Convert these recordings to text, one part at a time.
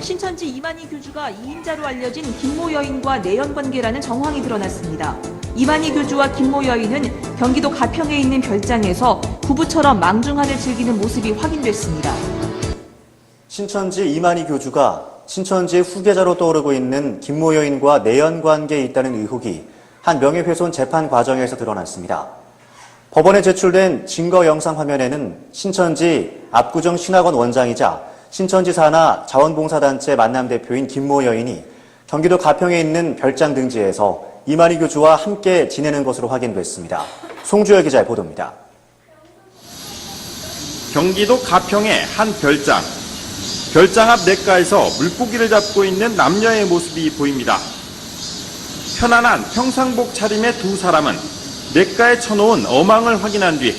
신천지 이만희 교주가 2인자로 알려진 김모 여인과 내연 관계라는 정황이 드러났습니다. 이만희 교주와 김모 여인은 경기도 가평에 있는 별장에서 부부처럼 망중한을 즐기는 모습이 확인됐습니다. 신천지 이만희 교주가 신천지의 후계자로 떠오르고 있는 김모 여인과 내연 관계에 있다는 의혹이 한 명예훼손 재판 과정에서 드러났습니다. 법원에 제출된 증거 영상 화면에는 신천지 압구정 신학원 원장이자 신천지 산하 자원봉사단체 만남대표인 김모 여인이 경기도 가평에 있는 별장 등지에서 이만희 교주와 함께 지내는 것으로 확인됐습니다. 송주열 기자의 보도입니다. 경기도 가평의 한 별장. 별장 앞 냇가에서 물고기를 잡고 있는 남녀의 모습이 보입니다. 편안한 평상복 차림의 두 사람은 냇가에 쳐놓은 어망을 확인한 뒤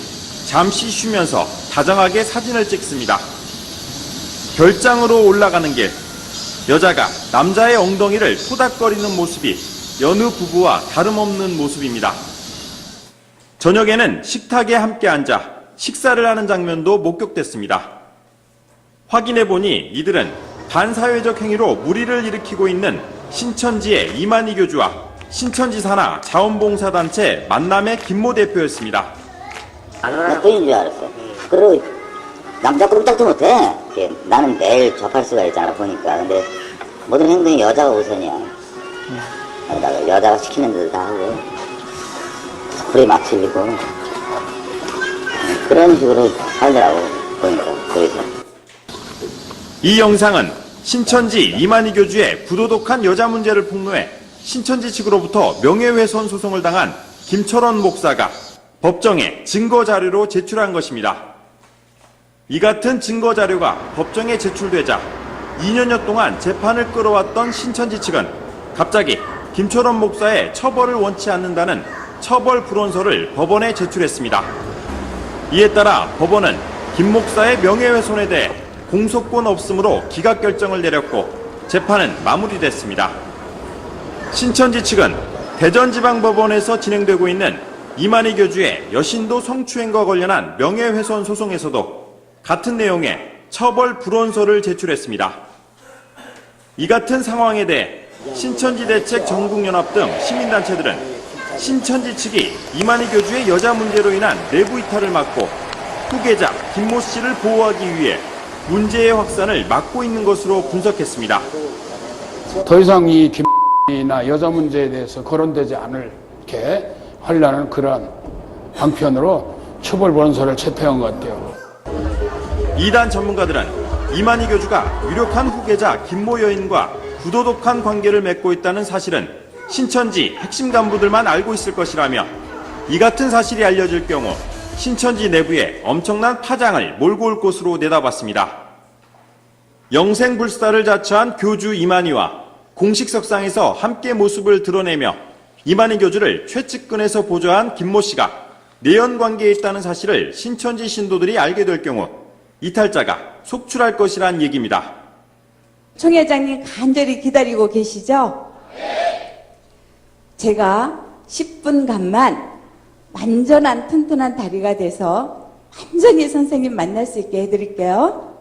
잠시 쉬면서 다정하게 사진을 찍습니다. 별장으로 올라가는 길, 여자가 남자의 엉덩이를 토닥거리는 모습이 여느 부부와 다름없는 모습입니다. 저녁에는 식탁에 함께 앉아 식사를 하는 장면도 목격됐습니다. 확인해보니 이들은 반사회적 행위로 무리를 일으키고 있는 신천지의 이만희 교주와 신천지 산하 자원봉사단체 만남의 김모 대표였습니다. 나 부인인 줄 알았어. 그리고 남자 꼼짝도 못해. 나는 매일 접할 수가 있잖아 보니까. 근데 모든 행동이 여자가 우선이야. 여자가 시키는 대로 다 하고 소리 막 질리고 그런 식으로 살더라고 보니까. 거기서. 이 영상은 신천지 이만희 교주의 부도덕한 여자 문제를 폭로해 신천지 측으로부터 명예훼손 소송을 당한 김철원 목사가 법정에 증거 자료로 제출한 것입니다. 이 같은 증거 자료가 법정에 제출되자 2년여 동안 재판을 끌어왔던 신천지 측은 갑자기 김철원 목사의 처벌을 원치 않는다는 처벌 불원서를 법원에 제출했습니다. 이에 따라 법원은 김 목사의 명예훼손에 대해 공소권 없음으로 기각 결정을 내렸고 재판은 마무리됐습니다. 신천지 측은 대전지방법원에서 진행되고 있는 이만희 교주의 여신도 성추행과 관련한 명예훼손 소송에서도 같은 내용의 처벌 불원서를 제출했습니다. 이 같은 상황에 대해 신천지 대책 전국연합 등 시민단체들은 신천지 측이 이만희 교주의 여자 문제로 인한 내부 이탈을 막고 후계자 김모 씨를 보호하기 위해 문제의 확산을 막고 있는 것으로 분석했습니다. 더 이상 이 김이나 여자 문제에 대해서 거론되지 않게 하려는 그러한 방편으로 처벌 원서를 채택한 것 같아요. 이단 전문가들은 이만희 교주가 유력한 후계자 김모 여인과 부도덕한 관계를 맺고 있다는 사실은 신천지 핵심 간부들만 알고 있을 것이라며 이 같은 사실이 알려질 경우 신천지 내부에 엄청난 파장을 몰고 올 것으로 내다봤습니다. 영생불사를 자처한 교주 이만희와 공식 석상에서 함께 모습을 드러내며 이만희 교주를 최측근에서 보좌한 김모 씨가 내연 관계에 있다는 사실을 신천지 신도들이 알게 될 경우 이탈자가 속출할 것이란 얘기입니다. 총 회장님 간절히 기다리고 계시죠? 제가 10분간만 완전한 튼튼한 다리가 돼서 완전히 선생님 만날 수 있게 해드릴게요.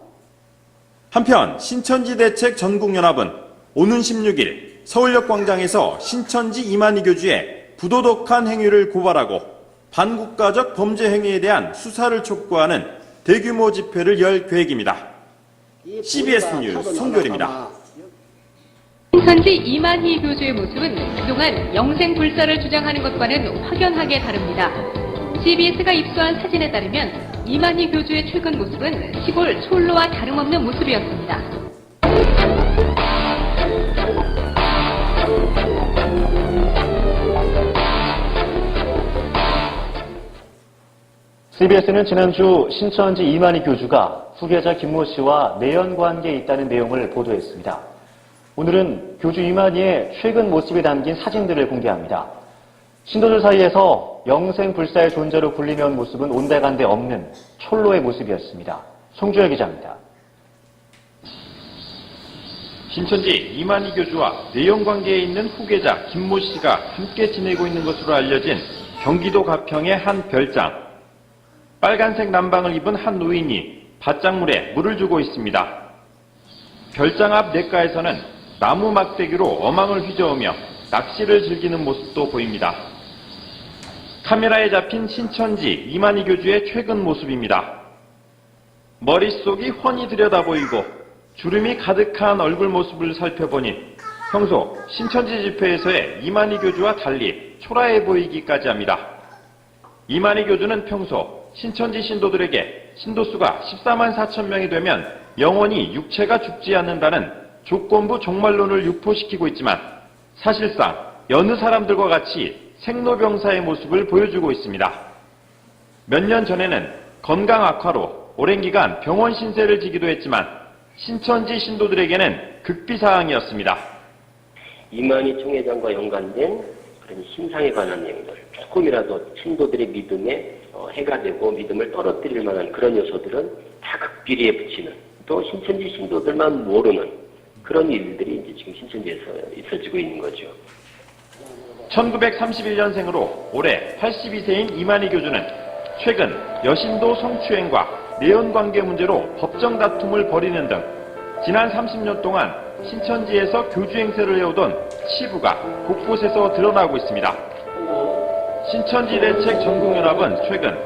한편 신천지 대책 전국연합은 오는 16일 서울역 광장에서 신천지 이만희 교주의 부도덕한 행위를 고발하고 반국가적 범죄 행위에 대한 수사를 촉구하는 대규모 집회를 열 계획입니다. CBS 뉴스 송결입니다. 신천지 이만희 교주의 모습은 그동안 영생불사를 주장하는 것과는 확연하게 다릅니다. CBS가 입수한 사진에 따르면 이만희 교주의 최근 모습은 시골 솔로와 다름없는 모습이었습니다. CBS는 지난주 신천지 이만희 교주가 후계자 김모 씨와 내연 관계에 있다는 내용을 보도했습니다. 오늘은 교주 이만희의 최근 모습이 담긴 사진들을 공개합니다. 신도들 사이에서 영생불사의 존재로 불리는 모습은 온데간데 없는 촐로의 모습이었습니다. 송주열 기자입니다. 신천지 이만희 교주와 내연 관계에 있는 후계자 김모 씨가 함께 지내고 있는 것으로 알려진 경기도 가평의 한 별장. 빨간색 남방을 입은 한 노인이 밭작물에 물을 주고 있습니다. 별장 앞 냇가에서는 나무 막대기로 어망을 휘저으며 낚시를 즐기는 모습도 보입니다. 카메라에 잡힌 신천지 이만희 교주의 최근 모습입니다. 머릿속이 훤히 들여다 보이고 주름이 가득한 얼굴 모습을 살펴보니 평소 신천지 집회에서의 이만희 교주와 달리 초라해 보이기까지 합니다. 이만희 교주는 평소 신천지 신도들에게 신도수가 14만 4천 명이 되면 영원히 육체가 죽지 않는다는 조건부 종말론을 유포시키고 있지만 사실상 여느 사람들과 같이 생로병사의 모습을 보여주고 있습니다. 몇 년 전에는 건강 악화로 오랜 기간 병원 신세를 지기도 했지만 신천지 신도들에게는 극비사항이었습니다. 이만희 총회장과 연관된 그런 신상에 관한 내용들, 조금이라도 신도들의 믿음에 해가 되고 믿음을 떨어뜨릴 만한 그런 요소들은 다 극비리에 붙이는, 또 신천지 신도들만 모르는 그런 일들이 이제 지금 신천지에서 있어지고 있는 거죠. 1931년생으로 올해 82세인 이만희 교주는 최근 여신도 성추행과 내연관계 문제로 법정 다툼을 벌이는 등 지난 30년 동안 신천지에서 교주 행세를 해오던 치부가 곳곳에서 드러나고 있습니다. 신천지 대책 전국연합은 최근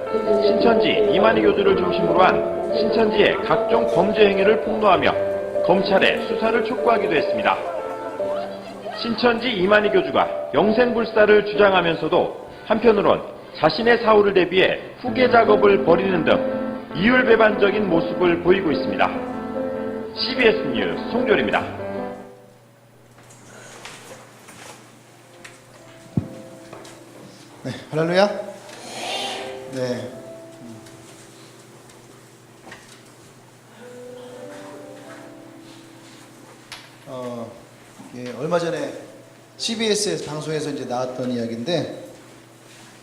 신천지 이만희 교주를 중심으로 한 신천지의 각종 범죄 행위를 폭로하며 검찰에 수사를 촉구하기도 했습니다. 신천지 이만희 교주가 영생불사를 주장하면서도 한편으론 자신의 사후를 대비해 후계 작업을 벌이는 등 이율배반적인 모습을 보이고 있습니다. CBS 뉴스 송졸입니다. 네, 할렐루야. 네. 예, 얼마 전에 CBS 방송에서 이제 나왔던 이야기인데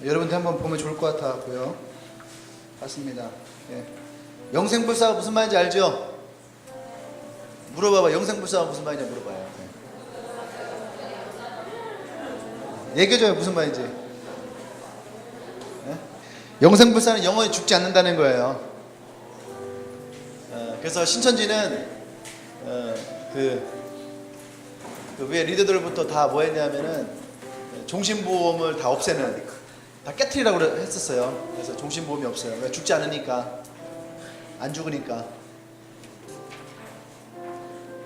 여러분들 한번 보면 좋을 것 같았고요. 맞습니다. 예. 영생불사가 무슨 말인지 알죠? 물어봐봐. 영생불사가 무슨 말이냐 물어봐요. 네. 얘기해줘요. 무슨 말인지. 예? 영생불사는 영원히 죽지 않는다는 거예요. 그래서 신천지는 왜 리더들부터 다 뭐 했냐면은 종신보험을 다 없애는, 다 깨트리라고 했었어요. 그래서 종신보험이 없어요. 왜? 죽지 않으니까. 안 죽으니까.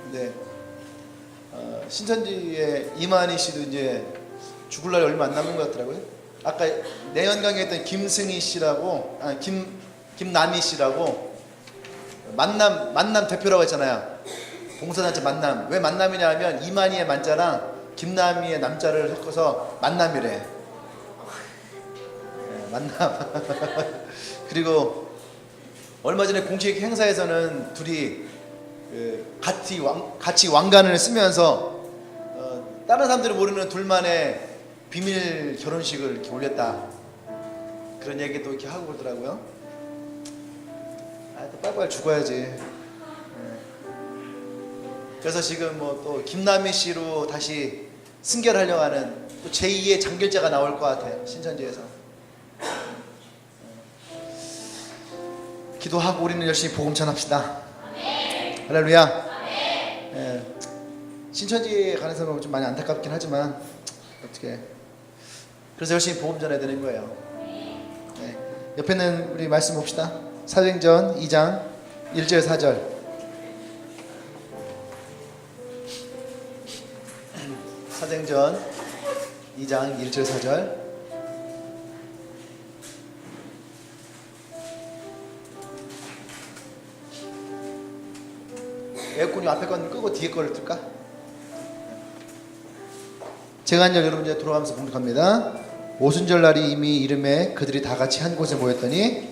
근데 신천지의 이만희 씨도 이제 죽을 날이 얼마 안 남은 것 같더라고요. 아까 내연강에 했던 김승희 씨라고, 김남희 씨라고 만남 대표라고 했잖아요. 봉사단체 만남. 왜 만남이냐 하면 이만희의 만자랑 김남희의 남자를 섞어서 만남이래. 네, 만남. 그리고 얼마 전에 공식 행사에서는 둘이 같이 왕관을 쓰면서 다른 사람들이 모르는 둘만의 비밀 결혼식을 이렇게 올렸다. 그런 얘기도 이렇게 하고 그러더라고요. 또 빨리빨리 죽어야지. 그래서 지금 뭐 또 김남희 씨로 다시 승결하려고 하는 또 제2의 장결자가 나올 것 같아요. 신천지에서. 기도하고 우리는 열심히 복음 전합시다. 할렐루야. 예. 신천지에 관해서는 좀 많이 안타깝긴 하지만 어떻게, 그래서 열심히 복음 전해야 되는 거예요. 예. 옆에 있는 우리 말씀 봅시다. 사도행전 2장 1절 4절. 사도행전 2장 1절 4절. 에어컨이 앞에 건 끄고 뒤에 거를 틀까? 제가 한 절 여러분 이제 돌아가면서 공독합니다. 오순절 날이 이미 이름에 그들이 다 같이 한 곳에 모였더니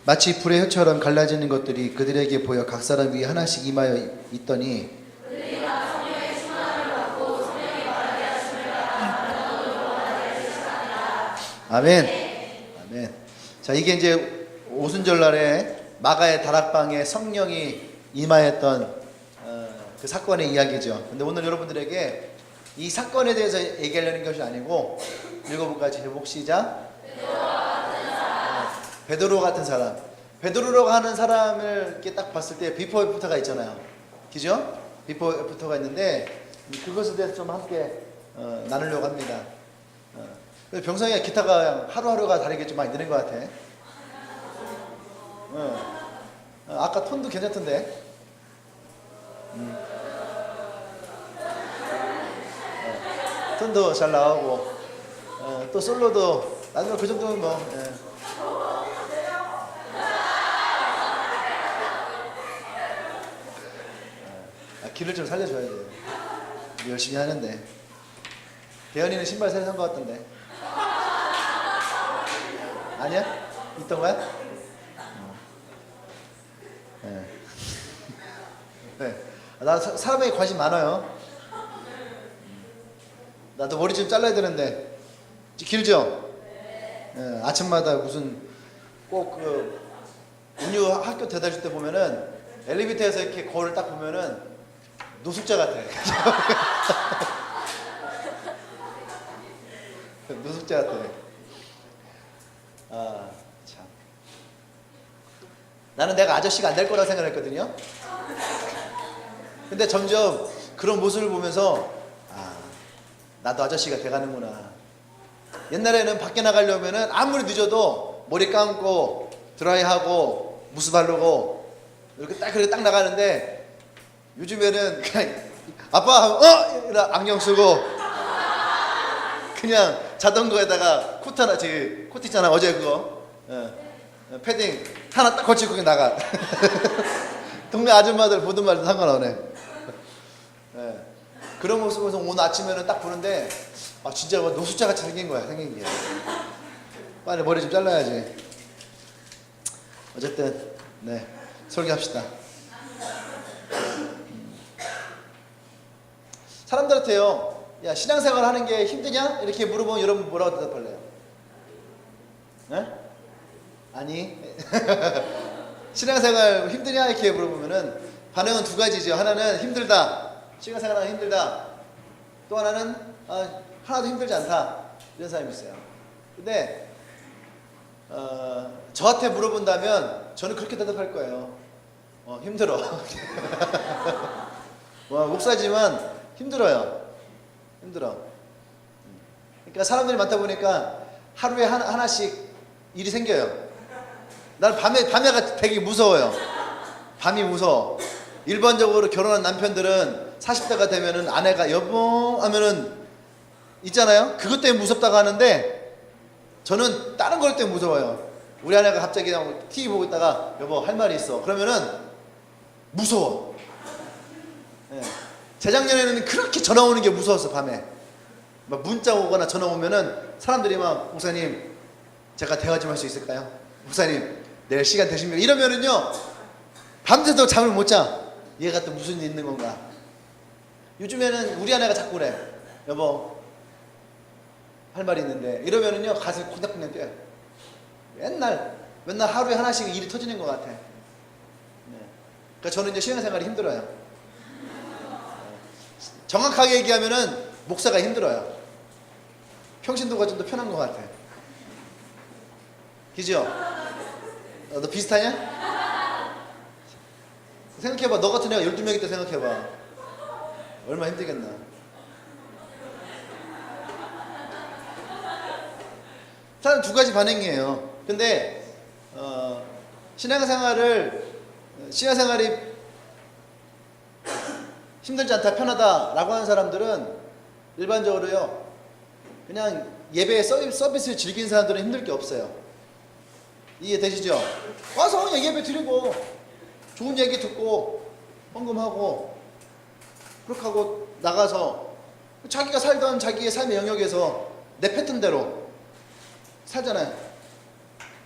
마치 불의 혀처럼 갈라지는 것들이 그들에게 보여 각 사람 위에 하나씩 임하여 있더니 아멘. 아멘. 자, 이게 이제 오순절 날에 마가의 다락방에 성령이 임하였던 그 사건의 이야기죠. 근데 오늘 여러분들에게 이 사건에 대해서 얘기하려는 것이 아니고, 읽어볼까요? 제목 시작. 베드로 같은 사람. 베드로라고 하는 사람을 이렇게 딱 봤을 때 비포 애프터가 있잖아요. 그죠? 비포 애프터가 있는데 그것에 대해서 좀 함께 나누려고 합니다. 병성이가 기타가 하루하루가 다르게 좀 많이 느는 것 같아. 아까 톤도 괜찮던데. 톤도 잘 나오고 또 솔로도 나중에 그 정도면 뭐. 길을 좀 살려줘야 돼요. 열심히 하는데. 대현이는 신발 새로 산 것 같던데. 아니야? 있던 거야? 네. 네. 나 사람에게 관심 많아요. 나도 머리 좀 잘라야 되는데. 길죠? 네. 아침마다 무슨 꼭 그 운유 학교 대다 줄 때 보면은 엘리베이터에서 이렇게 거울을 딱 보면은 노숙자 같아. 노숙자 같아. 아, 참. 나는 내가 아저씨가 안 될 거라 생각했거든요. 근데 점점 그런 모습을 보면서 나도 아저씨가 돼가는구나. 옛날에는 밖에 나가려면은 아무리 늦어도 머리 감고 드라이하고 무스 바르고 이렇게 딱 나가는데 요즘에는 그냥 아빠 이라 안경 쓰고 그냥 자전거에다가 코트 하나 코트 있잖아 어제 그거 패딩 하나 딱 걸치고 그냥 나가. 동네 아줌마들 보든 말든 상관없네. 그런 모습에서 오늘 아침에는 딱 보는데 진짜 노숙자같이 생긴 거야. 생긴 게 빨리 머리 좀 잘라야지. 어쨌든 네 설계합시다. 사람들한테요, 야 신앙생활 하는 게 힘드냐? 이렇게 물어보면 여러분 뭐라고 대답할래요? 네? 아니. 신앙생활 힘드냐? 이렇게 물어보면은 반응은 두 가지죠. 하나는 힘들다. 신앙생활은 힘들다. 또 하나는 하나도 힘들지 않다. 이런 사람이 있어요. 근데 저한테 물어본다면 저는 그렇게 대답할 거예요. 힘들어. 목사지만 힘들어요. 힘들어. 그러니까 사람들이 많다 보니까 하루에 하나씩 일이 생겨요. 나는 밤에가 되게 무서워요. 밤이 무서워. 일반적으로 결혼한 남편들은 40대가 되면은 아내가 여보 하면은 있잖아요. 그것 때문에 무섭다고 하는데 저는 다른 걸 때문에 무서워요. 우리 아내가 갑자기 그냥 TV 보고 있다가 여보 할 말이 있어. 그러면은 무서워. 네. 재작년에는 그렇게 전화 오는 게 무서웠어. 밤에 막 문자 오거나 전화 오면은 사람들이 막 목사님 제가 대화 좀 할 수 있을까요? 목사님 내일 시간 되시면 이러면은요 밤새도 잠을 못 자. 얘가 또 무슨 일 있는 건가. 요즘에는 우리 아내가 자꾸 그래. 여보 할 말이 있는데 이러면은요 가슴이 콩닥콩닥 뛰어요. 맨날 하루에 하나씩 일이 터지는 것 같아. 네. 그러니까 저는 이제 신앙생활이 힘들어요. 정확하게 얘기하면은 목사가 힘들어요. 평신도가 좀 더 편한 것 같아. 그죠? 너 비슷하냐? 생각해봐. 너 같은 애가 12명 있다 생각해봐. 얼마나 힘들겠나. 사람 두 가지 반응이에요. 근데 신앙생활이 힘들지 않다, 편하다라고 하는 사람들은 일반적으로요 그냥 예배 서비스를 즐기는 사람들은 힘들 게 없어요. 이해되시죠? 와서 그냥 예배 드리고 좋은 얘기 듣고 헌금하고 그렇게 하고 나가서 자기가 살던 자기의 삶의 영역에서 내 패턴대로 살잖아요.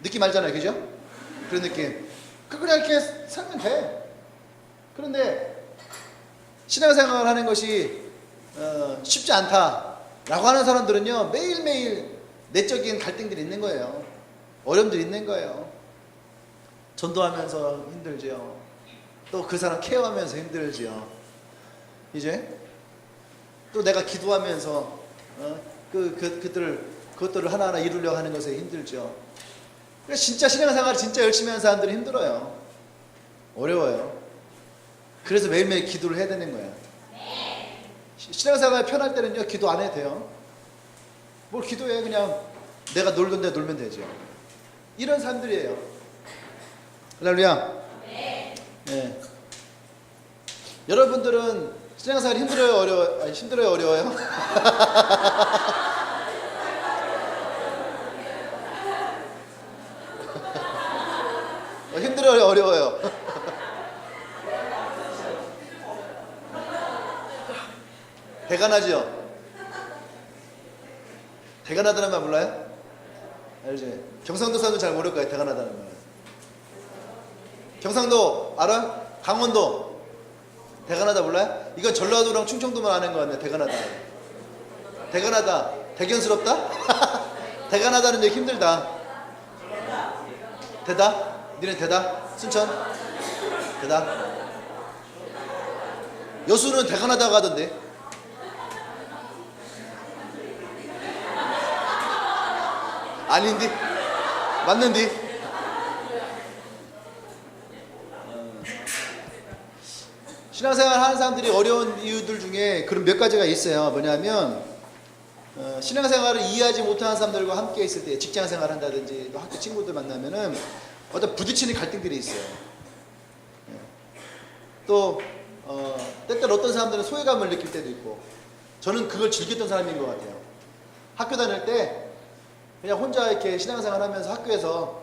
느낌 알잖아요. 그죠? 그런 느낌. 그냥 이렇게 살면 돼. 그런데 신앙생활을 하는 것이 쉽지 않다라고 하는 사람들은요 매일매일 내적인 갈등들이 있는 거예요. 어려움들이 있는 거예요. 전도하면서 힘들죠. 또 그 사람 케어하면서 힘들죠. 이제 또 내가 기도하면서 그것들을 하나하나 이루려고 하는 것에 힘들죠. 그래서 진짜 신앙생활을 진짜 열심히 하는 사람들은 힘들어요. 어려워요. 그래서 매일매일 기도를 해야 되는 거야. 신앙생활 편할 때는요, 기도 안 해도 돼요. 뭘 기도해. 그냥 내가 놀던 데 놀면 되죠. 이런 사람들이에요. 할렐루야. 네. 여러분들은 신앙생활 힘들어요, 어려워요? 아니, 힘들어요, 어려워요? 힘들어요, 어려워요? 대간하죠? 대간하다는 말 몰라요? 알지? 경상도 사람도 잘 모를 거예요, 대간하다는 말. 경상도 알아? 강원도 대간하다 몰라요? 이건 전라도랑 충청도만 아는 거 같네. 대간하다. 대간하다. 대견스럽다? 대간하다는 얘기 힘들다. 대다? 니네 대다? 순천? 대다? 여수는 대간하다고 하던데. 아닌디? 맞는디? 신앙생활 하는 사람들이 어려운 이유들 중에 그런 몇 가지가 있어요. 뭐냐면 신앙생활을 이해하지 못하는 사람들과 함께 있을 때, 직장생활 한다든지 또 학교 친구들 만나면은 어떤 부딪히는 갈등들이 있어요. 또 때때로 어떤 사람들은 소외감을 느낄 때도 있고, 저는 그걸 즐겼던 사람인 것 같아요. 학교 다닐 때 그냥 혼자 이렇게 신앙생활 하면서 학교에서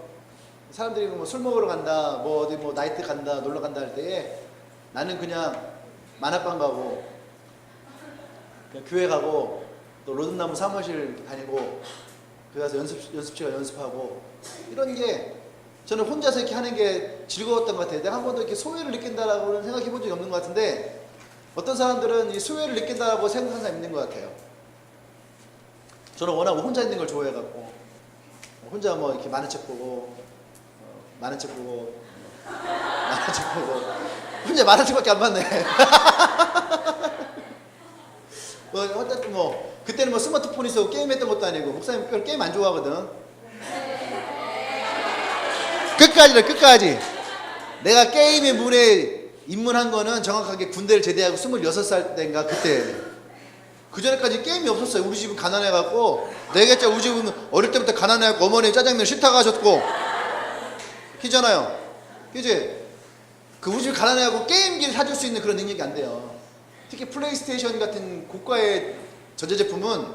사람들이 뭐 술 먹으러 간다, 뭐 어디 뭐 나이트 간다, 놀러 간다 할 때에 나는 그냥 만화방 가고, 그냥 교회 가고, 또 로든나무 사무실 다니고, 그 가서 연습실에 연습하고, 이런 게 저는 혼자서 이렇게 하는 게 즐거웠던 것 같아요. 내가 한 번도 이렇게 소외를 느낀다라고는 생각해 본 적이 없는 것 같은데, 어떤 사람들은 이 소외를 느낀다라고 생각하는 사람이 있는 것 같아요. 저는 워낙 혼자 있는 걸 좋아해갖고, 혼자 뭐 이렇게 많은 책 보고, 많은 책 보고, 혼자 많은 책밖에 안 봤네. 어쨌든 뭐 그때는 뭐 스마트폰이 있어 게임했던 것도 아니고, 목사님 별 게임 안 좋아하거든. 끝까지. 내가 게임의 문에 입문한 거는 정확하게 군대를 제대하고 26살 때인가 그때. 그 전에까지 게임이 없었어요. 우리 집은 가난해갖고, 내겠자 우리 집은 어릴 때부터 가난해갖고 어머니 짜장면 싫다고 하셨고, 그잖아요. 그지? 그 우리 집 가난해갖고 게임기를 사줄 수 있는 그런 능력이 안 돼요. 특히 플레이스테이션 같은 고가의 전자제품은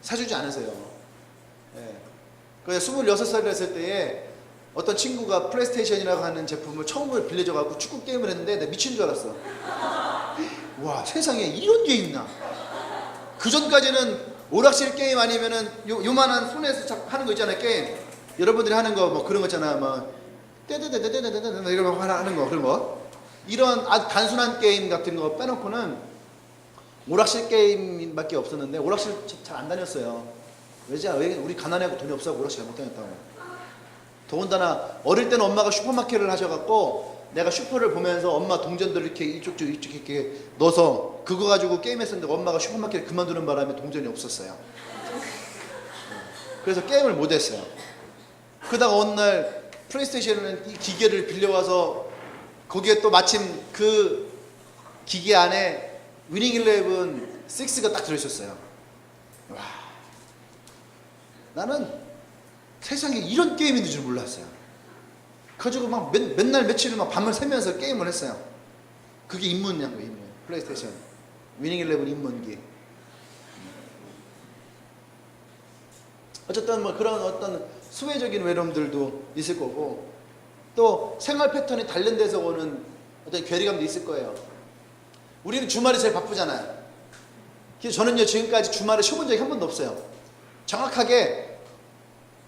사주지 않으세요. 예. 그래서 26살 됐을 때에 어떤 친구가 플레이스테이션이라고 하는 제품을 처음으로 빌려줘갖고 축구 게임을 했는데 내가 미친 줄 알았어. 와, 세상에 이런 게 있나? 그 전까지는 오락실 게임 아니면은 요만한 손에서 하는 거 있잖아요. 게임 여러분들이 하는 거 뭐 그런 거 있잖아. 뭐 떼떼떼떼떼떼떼떼 이러면 하는 거, 그런 거. 이런 아주 단순한 게임 같은 거 빼놓고는 오락실 게임밖에 없었는데, 오락실 잘 안 다녔어요. 왜 우리 가난하고 돈이 없어서 오락실 못 다녔다고. 더군다나 어릴 때는 엄마가 슈퍼마켓을 하셔갖고 내가 슈퍼를 보면서 엄마 동전들 이렇게 이쪽 이렇게 넣어서 그거 가지고 게임했었는데, 엄마가 슈퍼마켓을 그만두는 바람에 동전이 없었어요. 그래서 게임을 못했어요. 그러다가 어느 날 플레이스테이션은 이 기계를 빌려와서 거기에 또 마침 그 기계 안에 위닝 11 6가 딱 들어있었어요. 와, 나는 세상에 이런 게임이 있는 줄 몰랐어요. 그래가지고 막 맨날 며칠을 막 밤을 새면서 게임을 했어요. 그게 입문이란 거예요, 입문. 플레이스테이션 위닝 11 입문기. 어쨌든 뭐 그런 어떤 수혜적인 외로움들도 있을 거고, 또 생활 패턴이 다른 데서 오는 어떤 괴리감도 있을 거예요. 우리는 주말이 제일 바쁘잖아요. 그래서 저는요, 지금까지 주말에 쉬어본 적이 한 번도 없어요. 정확하게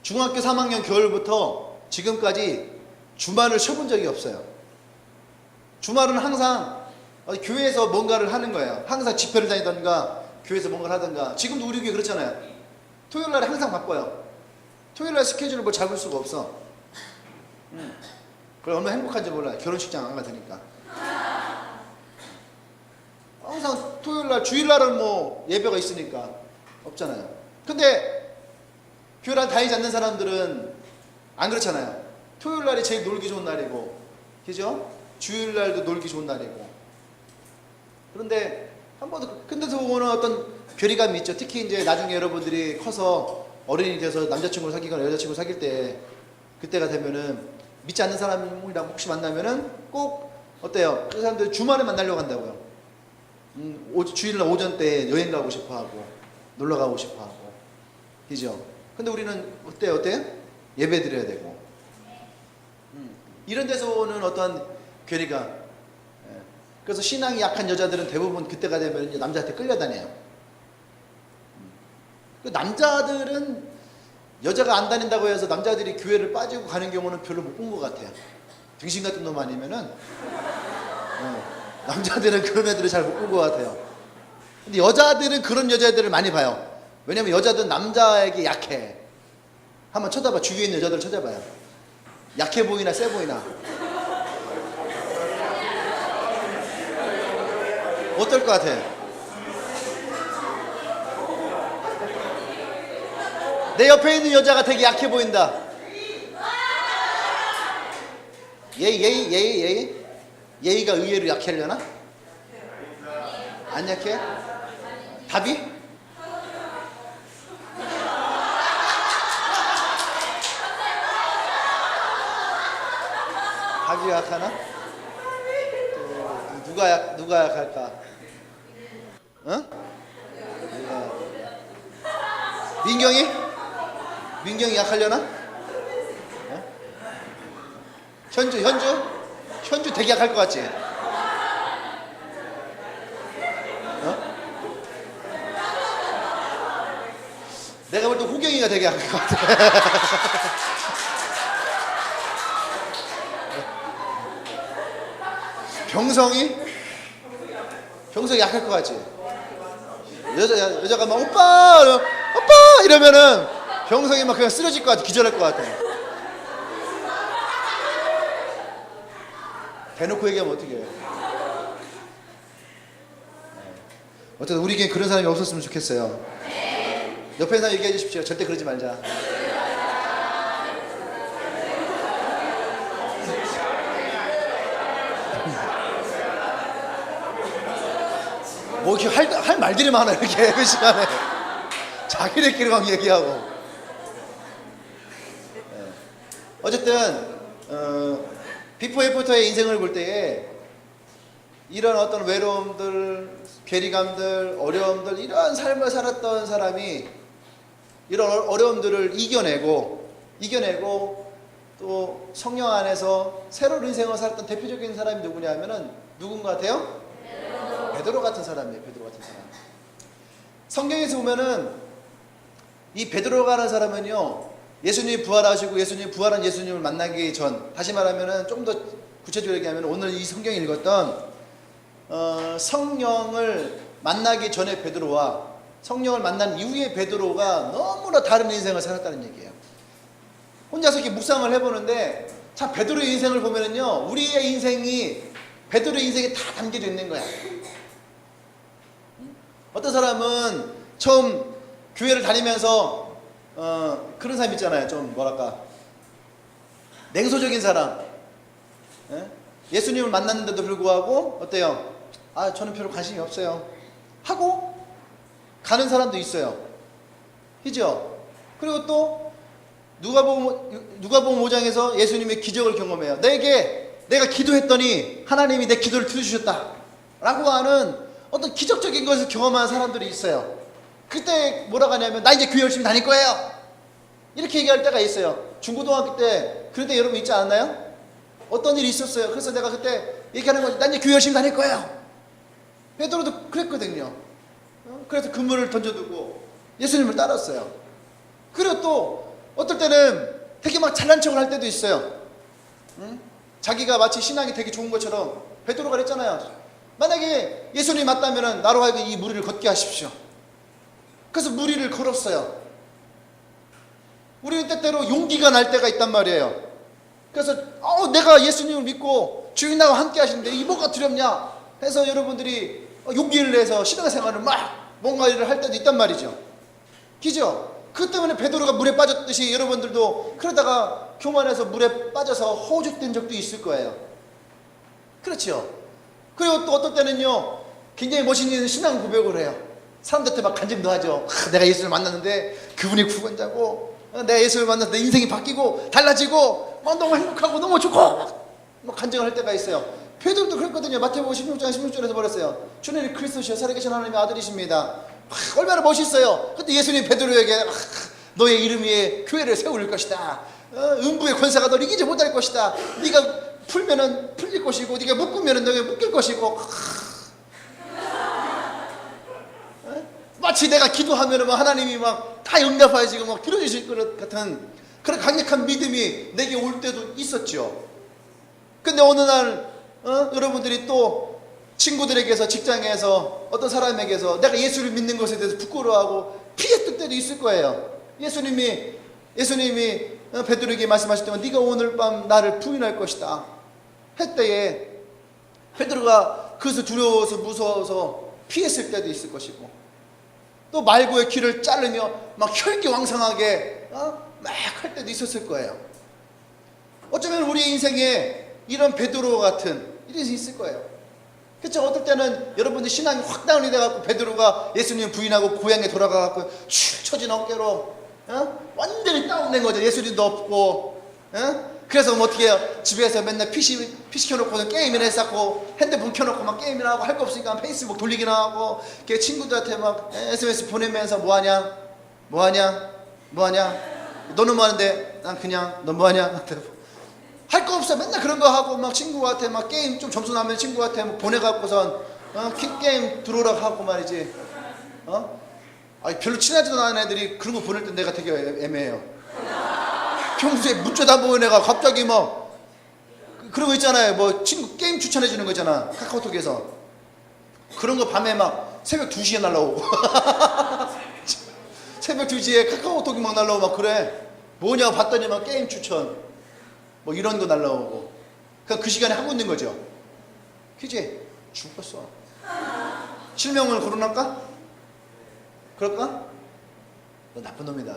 중학교 3학년 겨울부터 지금까지 주말을 쉬어본 적이 없어요. 주말은 항상 교회에서 뭔가를 하는 거예요. 항상 집회를 다니던가 교회에서 뭔가를 하던가. 지금도 우리 교회 그렇잖아요. 토요일 날에 항상 바빠요. 토요일 날 스케줄을 뭐 잡을 수가 없어. 그래, 얼마나 행복한지 몰라요. 결혼식장 안 가니까. 항상 토요일 날, 주일 날은 뭐 예배가 있으니까 없잖아요. 근데 교회를 다니지 않는 사람들은 안 그렇잖아요. 토요일 날이 제일 놀기 좋은 날이고, 그죠? 주일 날도 놀기 좋은 날이고. 그런데 근데도 보면 어떤 괴리감이 있죠. 특히 이제 나중에 여러분들이 커서 어른이 돼서 남자친구를 사귀거나 여자친구를 사귈 때, 그때가 되면은 믿지 않는 사람이랑 혹시 만나면은 꼭 어때요? 그 사람들 주말에 만나려고 한다고요. 주일날 오전 때 여행 가고 싶어 하고, 놀러 가고 싶어 하고. 그죠? 근데 우리는 어때요? 예배 드려야 되고. 이런 데서 오는 어떤 괴리감. 예. 그래서 신앙이 약한 여자들은 대부분 그때가 되면 이제 남자한테 끌려다녀요. 그 남자들은 여자가 안 다닌다고 해서 남자들이 교회를 빠지고 가는 경우는 별로 못 본 것 같아요. 등신 같은 놈 아니면은 남자들은 그런 애들을 잘 못 본 것 같아요. 근데 여자들은 그런 여자애들을 많이 봐요. 왜냐면 여자들은 남자에게 약해. 한번 쳐다봐. 주위에 있는 여자들 쳐다봐요. 약해 보이나 세 보이나. 어떨 것 같아? 내 옆에 있는 여자가 되게 약해 보인다. 예의가 의외로 약하려나? 안 약해? 답이? 답이 약하나? 누가 약할까? 어? 민경이 약하려나? 어? 현주 되게 약할 것 같지? 어? 내가 볼 때 호경이가 되게 약할 것 같아. 병성이 약할 것 같지? 여자가 막 오빠 이러면은 병성이 막 그냥 쓰러질 것 같아. 기절할 것 같아. 대놓고 얘기하면 어떻게 해요? 어쨌든 우리에게 그런 사람이 없었으면 좋겠어요. 옆에 있는 사람 얘기해 주십시오. 절대 그러지 말자. 뭐 이렇게 할 말들이 많아 이렇게 그 시간에 자기네끼리 막 얘기하고. 어쨌든 비포 애프터의 인생을 볼 때에 이런 어떤 외로움들, 괴리감들, 어려움들, 이런 삶을 살았던 사람이 이런 어려움들을 이겨내고 또 성령 안에서 새로운 인생을 살았던 대표적인 사람이 누구냐면은 누군 것 같아요? 베드로 같은 사람이에요. 베드로 같은 사람. 성경에서 보면은 이 베드로라는 사람은요, 예수님이 부활하시고 부활한 예수님을 만나기 전, 다시 말하면은 좀 더 구체적으로 얘기하면 오늘 이 성경에 읽었던 성령을 만나기 전에 베드로와 성령을 만난 이후의 베드로가 너무나 다른 인생을 살았다는 얘기예요. 혼자서 이렇게 묵상을 해보는데 참 베드로의 인생을 보면은요, 우리의 인생이 베드로의 인생에 다 담겨져 있는 거야. 어떤 사람은 처음 교회를 다니면서 그런 사람 있잖아요. 좀 뭐랄까 냉소적인 사람. 예수님을 만났는데도 불구하고 어때요? 저는 별로 관심이 없어요 하고 가는 사람도 있어요. 그죠? 그리고 또 누가복음 5장에서 예수님의 기적을 경험해요. 내가 기도했더니 하나님이 내 기도를 들어주셨다 라고 하는 어떤 기적적인 것을 경험한 사람들이 있어요. 그때 뭐라고 하냐면 나 이제 교회 열심히 다닐 거예요 이렇게 얘기할 때가 있어요. 중고등학교 때 그럴 때 여러분 있지 않았나요? 어떤 일이 있었어요. 그래서 내가 그때 얘기하는 거지. 나 이제 교회 열심히 다닐 거예요. 베드로도 그랬거든요. 그래서 그물을 던져두고 예수님을 따랐어요. 그리고 또 어떨 때는 되게 막 잘난 척을 할 때도 있어요. 자기가 마치 신앙이 되게 좋은 것처럼. 베드로가 그랬잖아요. 만약에 예수님이 맞다면 나로 하여금 이 무리를 걷게 하십시오. 그래서 무리를 걸었어요. 우리는 때때로 용기가 날 때가 있단 말이에요. 그래서 내가 예수님을 믿고 주인하고 함께 하시는데 이 뭐가 두렵냐 해서 여러분들이 용기를 내서 신앙생활을 막 뭔가 일을 할 때도 있단 말이죠. 그죠? 그 때문에 베드로가 물에 빠졌듯이 여러분들도 그러다가 교만해서 물에 빠져서 허우적된 적도 있을 거예요. 그렇죠. 그리고 또 어떨 때는요, 굉장히 멋있는 신앙 고백을 해요. 사람들한테 막 간증도 하죠. 내가 예수를 만났는데 그분이 구원자고, 내가 예수를 만나서 내 인생이 바뀌고 달라지고 너무 행복하고 너무 좋고 막 간증을 할 때가 있어요. 베드로도 그랬거든요. 마태복음 16장 16절에서 말했어요. 주님이 그리스도시여 살아계신 하나님의 아들이십니다. 얼마나 멋있어요. 근데 예수님 베드로에게 너의 이름 위에 교회를 세울 것이다. 음부의 권세가 너를 이기지 못할 것이다. 네가 풀면은 풀릴 것이고 네가 묶으면은 너가 묶일 것이고. 마치 내가 기도하면은 막 하나님이 막 다 응답하시고 막 들어주실 것 같은 그런 강력한 믿음이 내게 올 때도 있었죠. 근데 어느 날 여러분들이 또 친구들에게서, 직장에서, 어떤 사람에게서 내가 예수를 믿는 것에 대해서 부끄러워하고 피했을 때도 있을 거예요. 예수님이 베드로에게 말씀하실 때만 네가 오늘 밤 나를 부인할 것이다 할 때에 베드로가 그것을 두려워서 무서워서 피했을 때도 있을 것이고, 또 말고의 길을 자르며 막 혈기왕성하게 막 할 때도 있었을 거예요. 어쩌면 우리 인생에 이런 베드로 같은 일이 있을 거예요. 그렇죠? 어떨 때는 여러분들 신앙이 확 다운이 돼갖고 베드로가 예수님 부인하고 고향에 돌아가갖고 축 처진 어깨로 완전히 다운된 거죠. 예수님도 없고. 그래서 뭐 어떻게 해요? 집에서 맨날 PC 켜놓고는 게임이나 했었고, 핸드폰 켜놓고 막 게임이나 하고, 할 거 없으니까 페이스북 돌리기나 하고, 친구들한테 막 SMS 보내면서 뭐하냐? 너는 뭐하는데? 난 그냥 너 뭐하냐? 할 거 없어. 맨날 그런 거 하고 막 친구한테 막 게임 좀 점수 나면 친구한테 뭐 보내갖고선 게임 들어오라고 하고 말이지. 아니, 별로 친하지도 않은 애들이 그런 거 보낼 때 내가 되게 애매해요. 평소에 문자도 안 보는 애가 갑자기 막 그런 거 있잖아요. 뭐 친구 게임 추천해 주는 거 있잖아, 카카오톡에서. 그런 거 밤에 막 새벽 2시에 날라오고 새벽 2시에 카카오톡이 막 날라오고 막 그래. 뭐냐고 봤더니 막 게임 추천 뭐 이런 거 날라오고. 그냥 그 시간에 하고 있는 거죠. 그치? 죽었어. 실명을 거론할까? 그럴까? 너 나쁜 놈이다.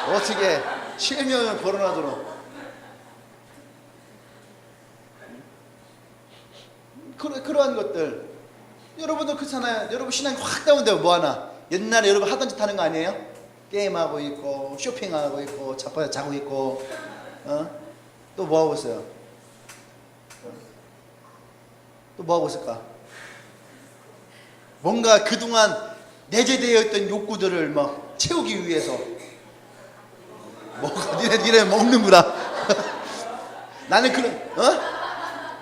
어떻게 실명을 거론하도록. 그러한 것들. 여러분도 그렇잖아요. 여러분 신앙이 확 다운되면 뭐하나? 옛날에 여러분 하던 짓 하는 거 아니에요? 게임하고 있고, 쇼핑하고 있고, 자고 있고, 또 뭐하고 있어요? 또 뭐하고 있을까? 뭔가 그동안 내재되어 있던 욕구들을 막 채우기 위해서. 뭐가 니네 먹는구나. 나는 그런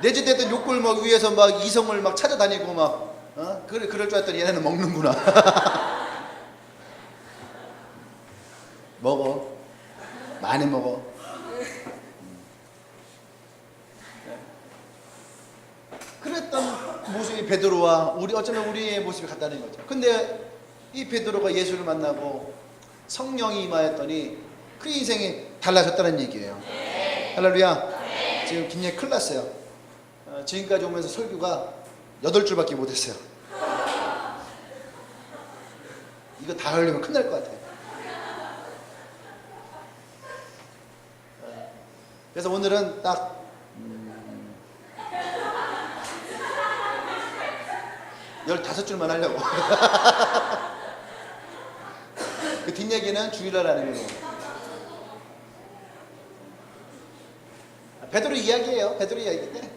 내재되었던 욕구를 막 위해서 막 이성을 막 찾아다니고 막 그럴 줄 알았더니 얘네는 먹는구나. 먹어. 많이 먹어. 그랬던 모습이 베드로와 어쩌면 우리의 모습이 같다는 거죠. 근데 이 베드로가 예수를 만나고 성령이 임하였더니 그 인생이 달라졌다는 얘기예요. 할렐루야. 지금 굉장히 큰일 났어요. 지금까지 오면서 설교가 8줄밖에 못했어요. 이거 다 하려면 큰일 날 것 같아요. 그래서 오늘은 딱 15줄만 하려고. 그 뒷얘기는 주일날 하는 거예요. 베드로 이야기예요. 베드로 이야기인데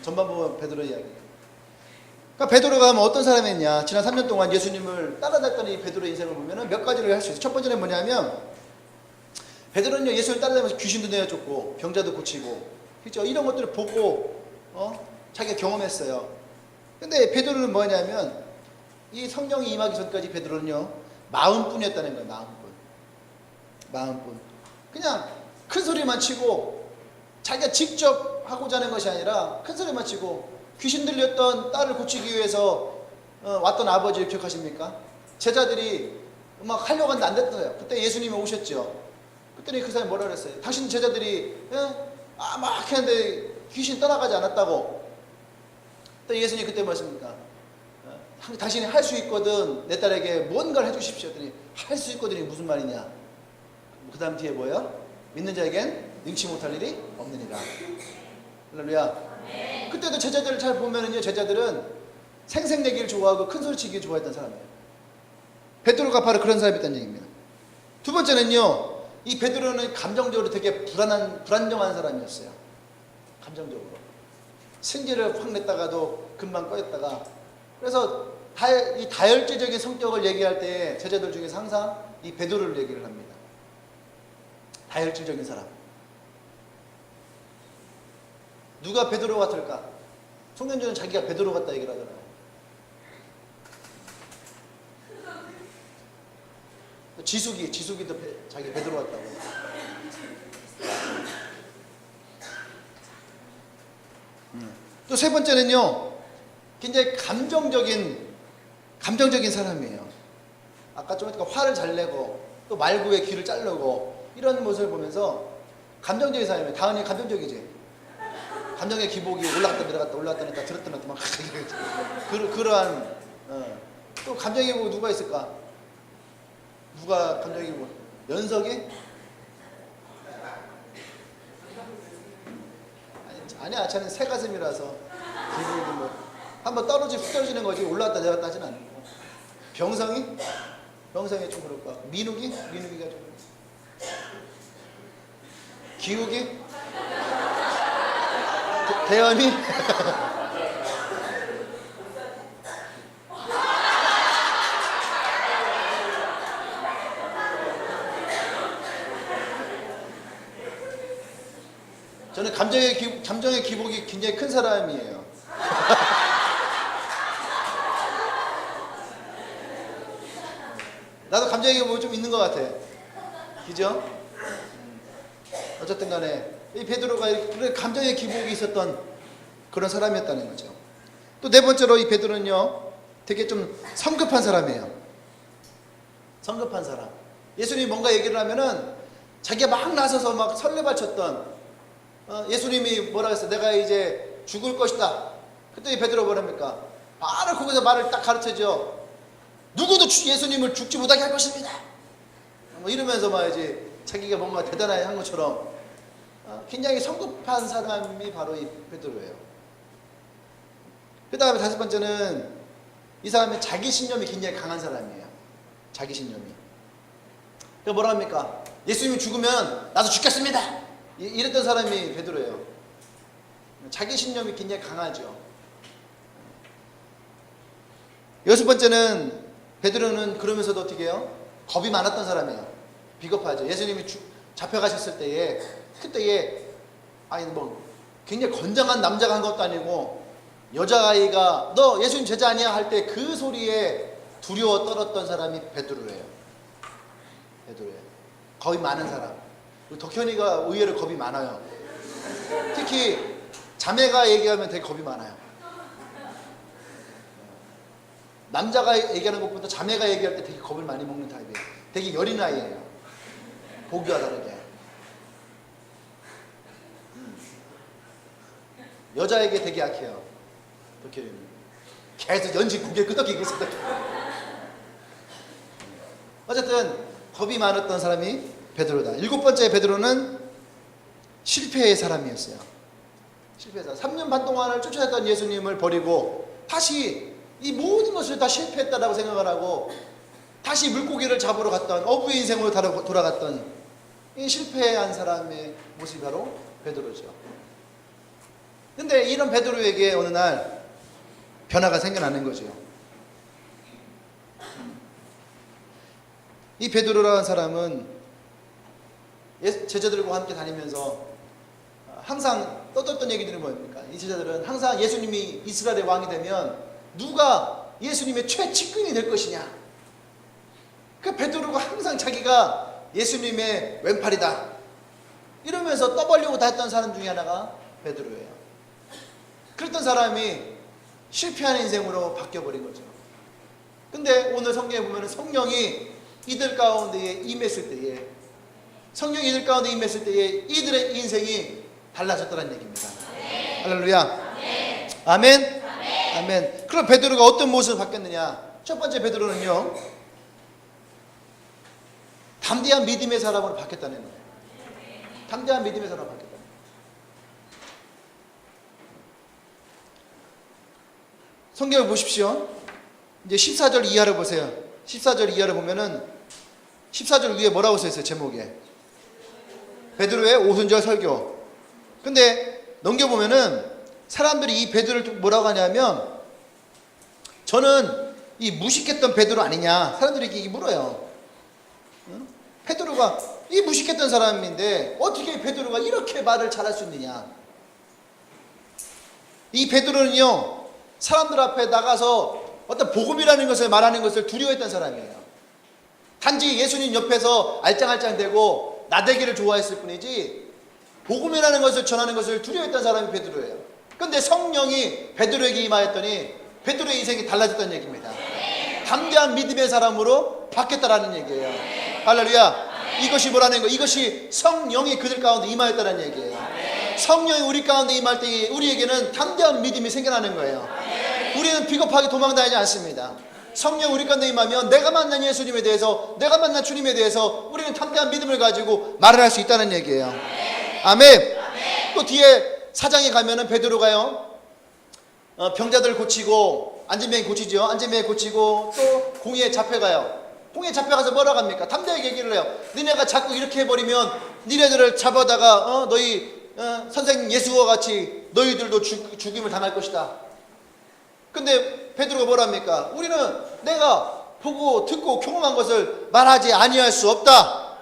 전반 보면 베드로 이야기. 그러니까 베드로가 뭐 어떤 사람이었냐? 지난 3년 동안 예수님을 따라다녔던 이 베드로의 인생을 보면은 몇 가지를 할 수 있어요. 첫 번째는 뭐냐면 베드로는요, 예수를 따라다니면서 귀신도 내쫓고 병자도 고치고, 그렇죠? 이런 것들을 보고 자기가 경험했어요. 근데 베드로는 뭐냐면 이 성령이 임하기 전까지 베드로는요, 마음뿐이었다는 거예요. 마음뿐. 그냥 큰 소리만 치고 자기가 직접 하고자 하는 것이 아니라 큰 소리만 치고, 귀신 들렸던 딸을 고치기 위해서 왔던 아버지를 기억하십니까? 제자들이 막 하려고 하는데 안 됐어요. 그때 예수님이 오셨죠. 그랬더니 그 사람이 뭐라 그랬어요? 당신 제자들이 막 했는데 귀신 떠나가지 않았다고. 또 예수님이 그때 말씀입니까? 당신이 할 수 있거든 내 딸에게 뭔가를 해주십시오. 했더니 할 수 있거든이 무슨 말이냐? 그 다음 뒤에 뭐예요? 믿는 자에겐 능치 못할 일이 없느니라. 할렐루야. 그때도 제자들을 잘 보면은요, 제자들은 생색내기를 좋아하고 큰소리치기를 좋아했던 사람이에요. 베드로가 바로 그런 사람이었다는 얘기입니다. 두 번째는요, 이 베드로는 감정적으로 되게 불안정한 사람이었어요. 감정적으로 승질을 확 냈다가도 금방 꺼였다가. 그래서 이 다혈질적인 성격을 얘기할 때 제자들 중에서 항상 이 베드로를 얘기를 합니다. 다혈질적인 사람. 누가 베드로 같을까? 송년주는 자기가 베드로 같다 얘기를 하잖아요. 지숙이도 자기 베드로 같다고. 또 세 번째는요, 굉장히 감정적인 사람이에요. 아까 좀 했던 화를 잘 내고 또 말구에 귀를 자르고 이런 모습을 보면서 감정적인 사람이에요. 다은이 감정적이지. 감정의 기복이 올라갔다 내려갔다 올라갔다 내려갔다 들었다 놨다 막 그러한 또 감정의 기복 누가 있을까? 누가 감정의 기복? 연석이? 아니야, 저는 새 가슴이라서 기복이 뭐 한번 훅 떨어지는 거지 올라갔다 내려갔다 하진 않고. 병성이 좀 그럴 것 같고. 민욱이가 좀. 기욱이? 대현이? 저는 감정의 기복이 굉장히 큰 사람이에요. 나도 감정의 기복이 좀 있는 것 같아. 그죠? 어쨌든 간에 이 베드로가 이렇게 감정의 기복이 있었던 그런 사람이었다는 거죠. 또 네 번째로 이 베드로는요, 되게 좀 성급한 사람이에요. 성급한 사람. 예수님이 뭔가 얘기를 하면은 자기가 막 나서서 막 설레발쳤던, 예수님이 뭐라 했어요? 내가 이제 죽을 것이다. 그때 이 베드로 뭐랍니까? 바로 거기서 말을 딱 가르쳐줘. 누구도 예수님을 죽지 못하게 할 것입니다. 뭐 이러면서 막 이제 자기가 뭔가 대단하게 한 것처럼 굉장히 성급한 사람이 바로 이 베드로예요. 그 다음에 다섯 번째는 이 사람의 자기신념이 굉장히 강한 사람이에요. 자기신념이. 그러니까 뭐라 합니까? 예수님이 죽으면 나도 죽겠습니다. 이랬던 사람이 베드로예요. 자기신념이 굉장히 강하죠. 여섯 번째는 베드로는 그러면서도 어떻게 해요? 겁이 많았던 사람이에요. 비겁하죠. 예수님이 잡혀가셨을 때에 그때에 굉장히 건장한 남자가 한 것도 아니고 여자아이가 너 예수님 제자 아니야 할 때 그 소리에 두려워 떨었던 사람이 베드로예요. 겁이 많은 사람. 덕현이가 의외로 겁이 많아요. 특히 자매가 얘기하면 되게 겁이 많아요. 남자가 얘기하는 것보다 자매가 얘기할 때 되게 겁을 많이 먹는 타입이에요. 되게 여린 아이예요. 보기와 다르게. 여자에게 되게 약해요. 덕현이는. 계속 연지 고개 끄덕이고 있어. 어쨌든 겁이 많았던 사람이 베드로다. 일곱 번째 베드로는 실패의 사람이었어요. 실패의 사람. 3년 반 동안을 쫓아냈던 예수님을 버리고 다시 이 모든 것을 다 실패했다라고 생각을 하고 다시 물고기를 잡으러 갔던 어부의 인생으로 돌아갔던 이 실패한 사람의 모습이 바로 베드로죠. 근데 이런 베드로에게 어느 날 변화가 생겨나는 거죠. 이 베드로라는 사람은 제자들과 함께 다니면서 항상 떠들었던 얘기들이 뭐입니까? 이 제자들은 항상 예수님이 이스라엘의 왕이 되면 누가 예수님의 최측근이 될 것이냐. 그 베드로가 항상 자기가 예수님의 왼팔이다 이러면서 떠벌리고 다녔던 사람 중에 하나가 베드로예요. 그랬던 사람이 실패한 인생으로 바뀌어버린 거죠. 근데 오늘 성경에 보면 성령이 이들 가운데에 임했을 때에 성령이 이들 가운데 임했을 때에 이들의 인생이 달라졌다는 얘기입니다. 할렐루야. 아멘. 아멘. 그럼 베드로가 어떤 모습을 바뀌었느냐? 첫 번째 베드로는요, 담대한 믿음의 사람으로 바뀌었다는 거예요. 담대한 믿음의 사람 받겠다. 성경을 보십시오. 이제 14절 이하를 보세요. 14절 이하를 보면은 14절 위에 뭐라고 써 있어요? 제목에 베드로의 오순절 설교. 근데 넘겨보면은 사람들이 이 베드로를 뭐라고 하냐면, 저는 이 무식했던 베드로 아니냐 사람들이 이렇게 물어요. 응? 베드로가 이 무식했던 사람인데 어떻게 베드로가 이렇게 말을 잘할 수 있느냐. 이 베드로는요, 사람들 앞에 나가서 어떤 복음이라는 것을 말하는 것을 두려워했던 사람이에요. 단지 예수님 옆에서 알짱알짱대고 나대기를 좋아했을 뿐이지 복음이라는 것을 전하는 것을 두려워했던 사람이 베드로예요. 그런데 성령이 베드로에게 임하였더니 베드로의 인생이 달라졌다는 얘기입니다. 담대한 믿음의 사람으로 바뀌었다라는 얘기예요. 할렐루야. 이것이 뭐라는 거? 이것이 성령이 그들 가운데 임하였다는 얘기예요. 성령이 우리 가운데 임할 때 우리에게는 담대한 믿음이 생겨나는 거예요. 우리는 비겁하게 도망다니지 않습니다. 성령 우리 가운데 임하면 내가 만난 예수님에 대해서, 내가 만난 주님에 대해서 우리는 담대한 믿음을 가지고 말을 할 수 있다는 얘기예요. 아멘. 또 뒤에 4장에 가면은 베드로가요, 병자들 고치고, 안진병 고치죠. 안진병 고치고 또 공의에 잡혀가요. 공의에 잡혀가서 뭐라고 합니까? 담대하게 얘기를 해요. 니네가 자꾸 이렇게 해버리면 니네들을 잡아다가 너희 선생님 예수와 같이 너희들도 죽임을 당할 것이다. 근데 베드로가 뭐라 합니까? 우리는 내가 보고 듣고 경험한 것을 말하지 아니할 수 없다.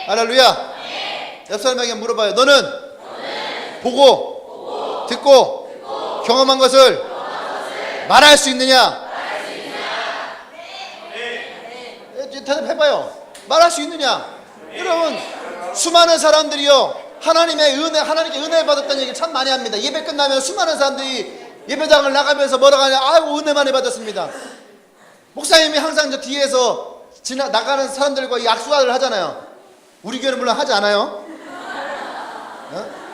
할렐루야. 옆 사람에게 물어봐요. 너는 보고 듣고 경험한 것을 말할 수 있느냐? 대답해봐요. 말할 수 있느냐? 여러분, 수많은 사람들이요, 하나님의 은혜, 하나님께 은혜 받았다는 얘기 참 많이 합니다. 예배 끝나면 수많은 사람들이 예배당을 나가면서 뭐라고 하냐? 아이고, 은혜 많이 받았습니다. 목사님이 항상 저 뒤에서 나가는 사람들과 약수화를 하잖아요. 우리 교회는 물론 하지 않아요.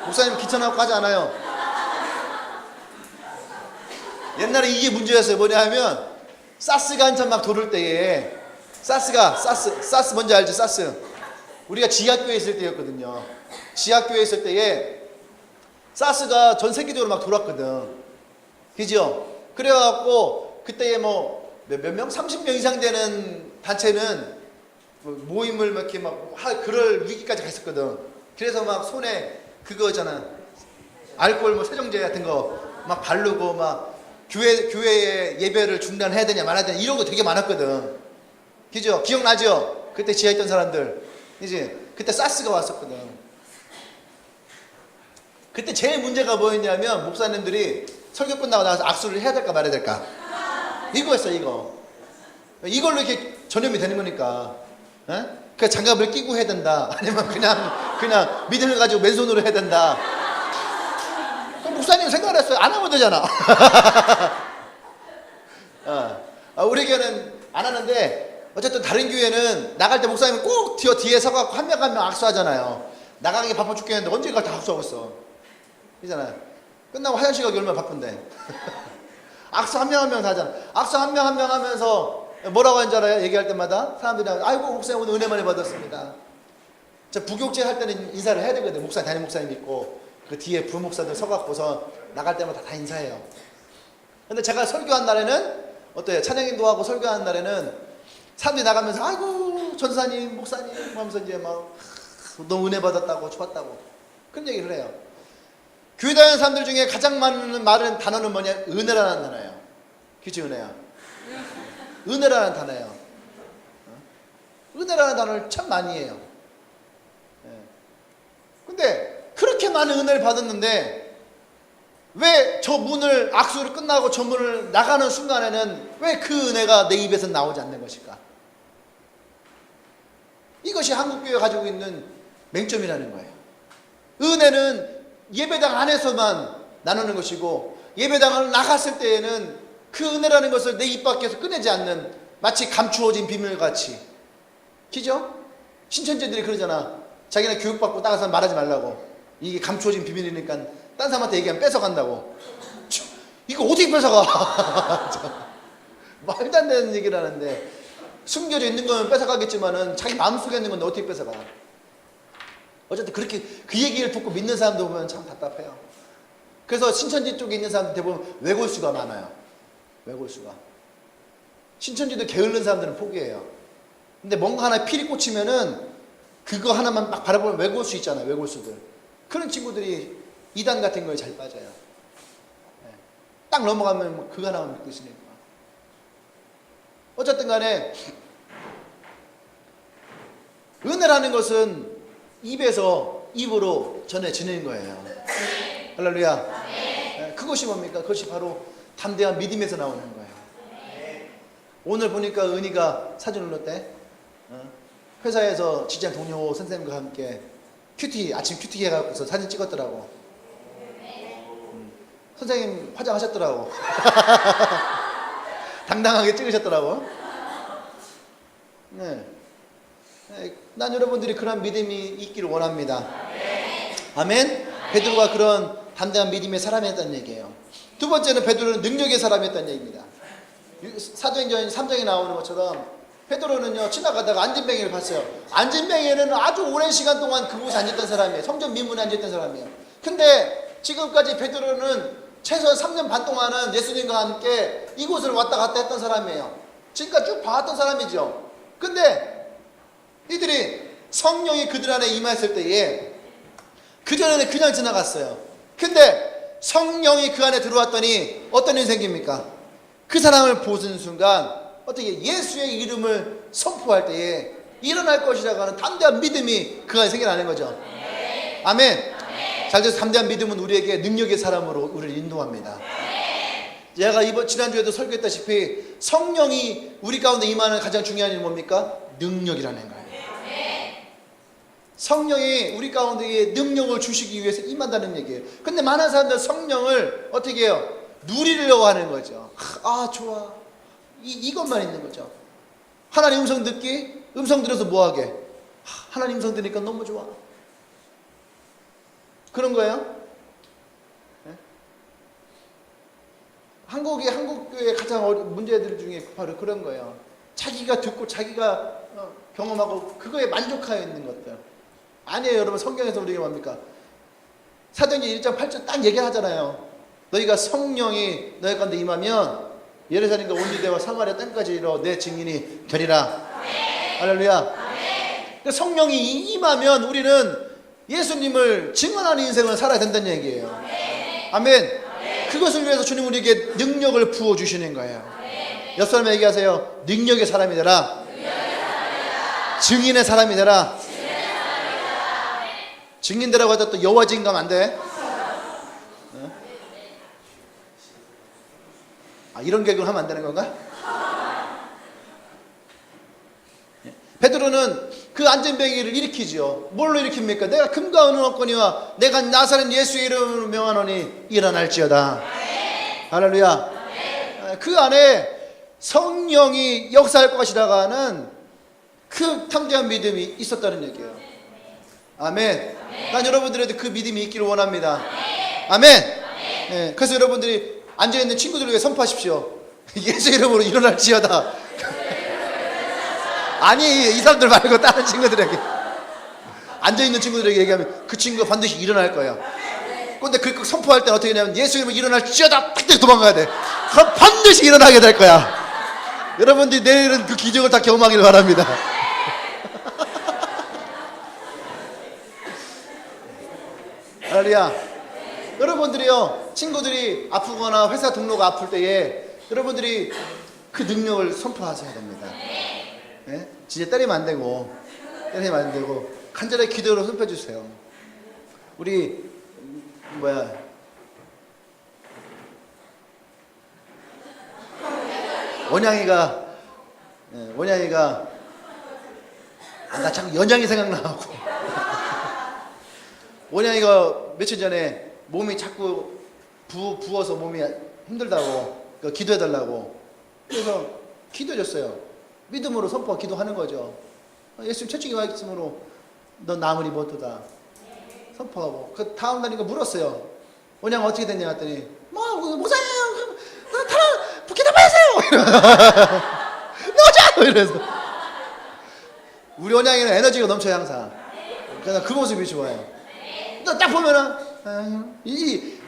목사님 귀찮아갖고 하지 않아요. 옛날에 이게 문제였어요. 뭐냐 하면, 사스가 한참 막 도를 때에, 사스 뭔지 알죠? 사스. 우리가 지하교회에 있을 때였거든요. 지하교회에 있을 때에 사스가 전 세계적으로 막 돌았거든. 그죠? 그래갖고 그때에 뭐 몇 명? 30명 이상 되는 단체는 모임을 막 이렇게 막 그럴 위기까지 갔었거든. 그래서 막 손에 그거 있잖아, 알코올 뭐 세정제 같은 거 막 바르고 막 교회에 예배를 중단해야 되냐 말아야 되냐 이런 거 되게 많았거든. 그죠? 기억나죠? 그때 지하에 있던 사람들. 이제 그때 사스가 왔었거든. 그때 제일 문제가 뭐였냐면, 목사님들이 설교 끝나고 나서 악수를 해야 될까 말아야 될까, 이거였어. 이걸로 이렇게 전염이 되는 거니까. 그 장갑을 끼고 해야 된다, 아니면 그냥 믿음을 가지고 맨손으로 해야 된다. 그럼 목사님 생각을 했어요. 안 하면 되잖아. 우리 교회는 안 하는데, 어쨌든 다른 교회는 나갈 때 목사님은 꼭 뒤에 서갖고 한 명 한 명 악수하잖아요. 나가는 게 바빠 죽겠는데 언제 그걸 다 악수하고 있어. 그잖아요. 끝나고 화장실 가기 얼마나 바쁜데. 악수 한 명 한 명 다 하잖아. 악수 한 명 한 명 하면서 뭐라고 하는 줄 알아요? 얘기할 때마다 사람들이 아이고 목사님 오늘 은혜 많이 받았습니다. 저 부교체 할 때는 인사를 해야 되거든. 목사님, 담임 목사님 있고 그 뒤에 부목사들 서갖고서 나갈 때마다 다 인사해요. 근데 제가 설교한 날에는 어때요? 찬양인도 하고 설교하는 날에는 사람들이 나가면서 아이고 전사님, 목사님 하면서 이제 막 너무 은혜 받았다고, 좋았다고 그런 얘기를 해요. 교회 다니는 사람들 중에 가장 많은 단어는 뭐냐? 은혜라는 단어예요. 그치? 은혜야. 은혜라는 단어예요. 은혜라는 단어를 참 많이 해요. 근데 그렇게 많은 은혜를 받았는데 왜 저 문을, 악수를 끝나고 저 문을 나가는 순간에는 왜 그 은혜가 내 입에서 나오지 않는 것일까? 이것이 한국교회가 가지고 있는 맹점이라는 거예요. 은혜는 예배당 안에서만 나누는 것이고, 예배당을 나갔을 때에는 그 은혜라는 것을 내 입 밖에서 꺼내지 않는, 마치 감추어진 비밀같이. 그죠? 신천지들이 그러잖아. 자기네 교육받고 나가서 말하지 말라고. 이게 감추어진 비밀이니까 딴 사람한테 얘기하면 뺏어간다고. 이거 어떻게 뺏어가? 말도 안 되는 얘기를 하는데, 숨겨져 있는 거는 뺏어가겠지만은 자기 마음속에 있는 건데 어떻게 뺏어가? 어쨌든 그렇게 그 얘기를 듣고 믿는 사람들 보면 참 답답해요. 그래서 신천지 쪽에 있는 사람들 대부분 외골수가 많아요. 외골수가. 신천지도 게을른 사람들은 포기해요. 근데 뭔가 하나 필이 꽂히면은 그거 하나만 막 바라보면 외골수 있잖아요. 외골수들. 그런 친구들이 이단 같은 거에 잘 빠져요. 네. 딱 넘어가면 뭐 그거 하나만 믿고 있으니까. 어쨌든 간에 은혜라는 것은 입에서 입으로 전해지는 거예요. 할렐루야. 네. 그것이 뭡니까? 그것이 바로 담대한 믿음에서 나오는 거예요. 오늘 보니까 은희가 사진 올렸대. 회사에서 직장 동료 선생님과 함께 아침 큐티 해갖고서 사진 찍었더라고. 선생님 화장하셨더라고. 당당하게 찍으셨더라고. 네. 난 여러분들이 그런 믿음이 있기를 원합니다. 아멘. 베드로가 그런 담대한 믿음의 사람이었다는 얘기예요. 두 번째는 베드로는 능력의 사람이었다는 얘기입니다. 사도행전 3장에 나오는 것처럼 베드로는요, 지나가다가 안진뱅이를 봤어요. 안진뱅이는 아주 오랜 시간 동안 그곳에 앉았던 사람이에요. 성전 민문에 앉았던 사람이에요. 근데 지금까지 베드로는 최소한 3년 반 동안은 예수님과 함께 이곳을 왔다 갔다 했던 사람이에요. 지금까지 쭉 봐왔던 사람이죠. 근데 이들이 성령이 그들 안에 임했을 때에 그전에는 그냥 지나갔어요. 근데 성령이 그 안에 들어왔더니 어떤 일이 생깁니까? 그 사람을 보는 순간 어떻게 예수의 이름을 선포할 때에 일어날 것이라고 하는 담대한 믿음이 그 안에 생겨나는 거죠. 아멘. 잘 돼서 담대한 믿음은 우리에게 능력의 사람으로 우리를 인도합니다. 제가 지난주에도 설교했다시피 성령이 우리 가운데 임하는 가장 중요한 일은 뭡니까? 능력이라는 거예요. 성령이 우리 가운데에 능력을 주시기 위해서 임한다는 얘기예요. 근데 많은 사람들은 성령을 어떻게 해요? 누리려고 하는 거죠. 아 좋아. 이것만 있는 거죠. 하나님 음성 듣기, 음성 들어서 뭐하게? 하나님 음성 들으니까 너무 좋아. 그런 거예요. 네? 한국교회의 가장 문제들 중에 바로 그런 거예요. 자기가 듣고 자기가 경험하고 그거에 만족하여 있는 것들. 아니에요. 여러분, 성경에서 우리가 뭡니까? 사도행전 1장 8절 딱 얘기하잖아요. 너희가 성령이 너희 가운데 임하면 예루살렘과 온 유대와 사마리아 땅까지 이르러 내 증인이 되리라. 할렐루야. 성령이 임하면 우리는 예수님을 증언하는 인생을 살아야 된다는 얘기예요. 아멘. 그것을 위해서 주님 우리에게 능력을 부어주시는 거예요. 옆 사람에 얘기하세요. 능력의 사람이 되라. 증인의 사람이 되라. 증인되라고 하다 또 여호와 증인 가면 안 돼. 이런 계획을 하면 안 되는 건가? 베드로는 그 안진뱅이를 일으키지요. 뭘로 일으킵니까? 내가 금과 은은 없거니와 내가 나사렛 예수의 이름으로 명하노니 일어날지어다. 할렐루야. 그 안에 성령이 역사할 것이라고 하는 그 담대한 믿음이 있었다는 얘기예요. 아멘. 난 여러분들에도 그 믿음이 있기를 원합니다. 아멘. 그래서 여러분들이 앉아있는 친구들을 위해 선포하십시오. 예수 이름으로 일어날지어다. 아니, 이 사람들 말고 다른 친구들에게, 앉아있는 친구들에게 얘기하면 그 친구가 반드시 일어날 거예요. 근데 그 선포할 때는 어떻게 하냐면 예수 이름으로 일어날지어다 딱 도망가야 돼. 그럼 반드시 일어나게 될 거야. 여러분들이 내일은 그 기적을 다 경험하길 바랍니다. 할렐루야. 여러분들이요, 친구들이 아프거나 회사 동료가 아플 때에 여러분들이 그 능력을 선포하셔야 됩니다. 네? 진짜 때리면 안 되고 간절하게 기도로 선포해 주세요. 우리 원양이가 나 자꾸 연양이 생각나고 원양이가 며칠 전에 몸이 자꾸 부어서 몸이 힘들다고 기도해달라고 그래서 기도해줬어요. 믿음으로 선포 기도하는 거죠. 예수님 채찍이 와 있으므로 너 남을 입었도다 선포하고 그 다음 날인가 물었어요. 원양 어떻게 됐냐 했더니 목사님 기도하세요 넣어줘 이래서 우리 원양이는 에너지가 넘쳐요. 항상 그냥 그 모습이 좋아요. 딱 보면은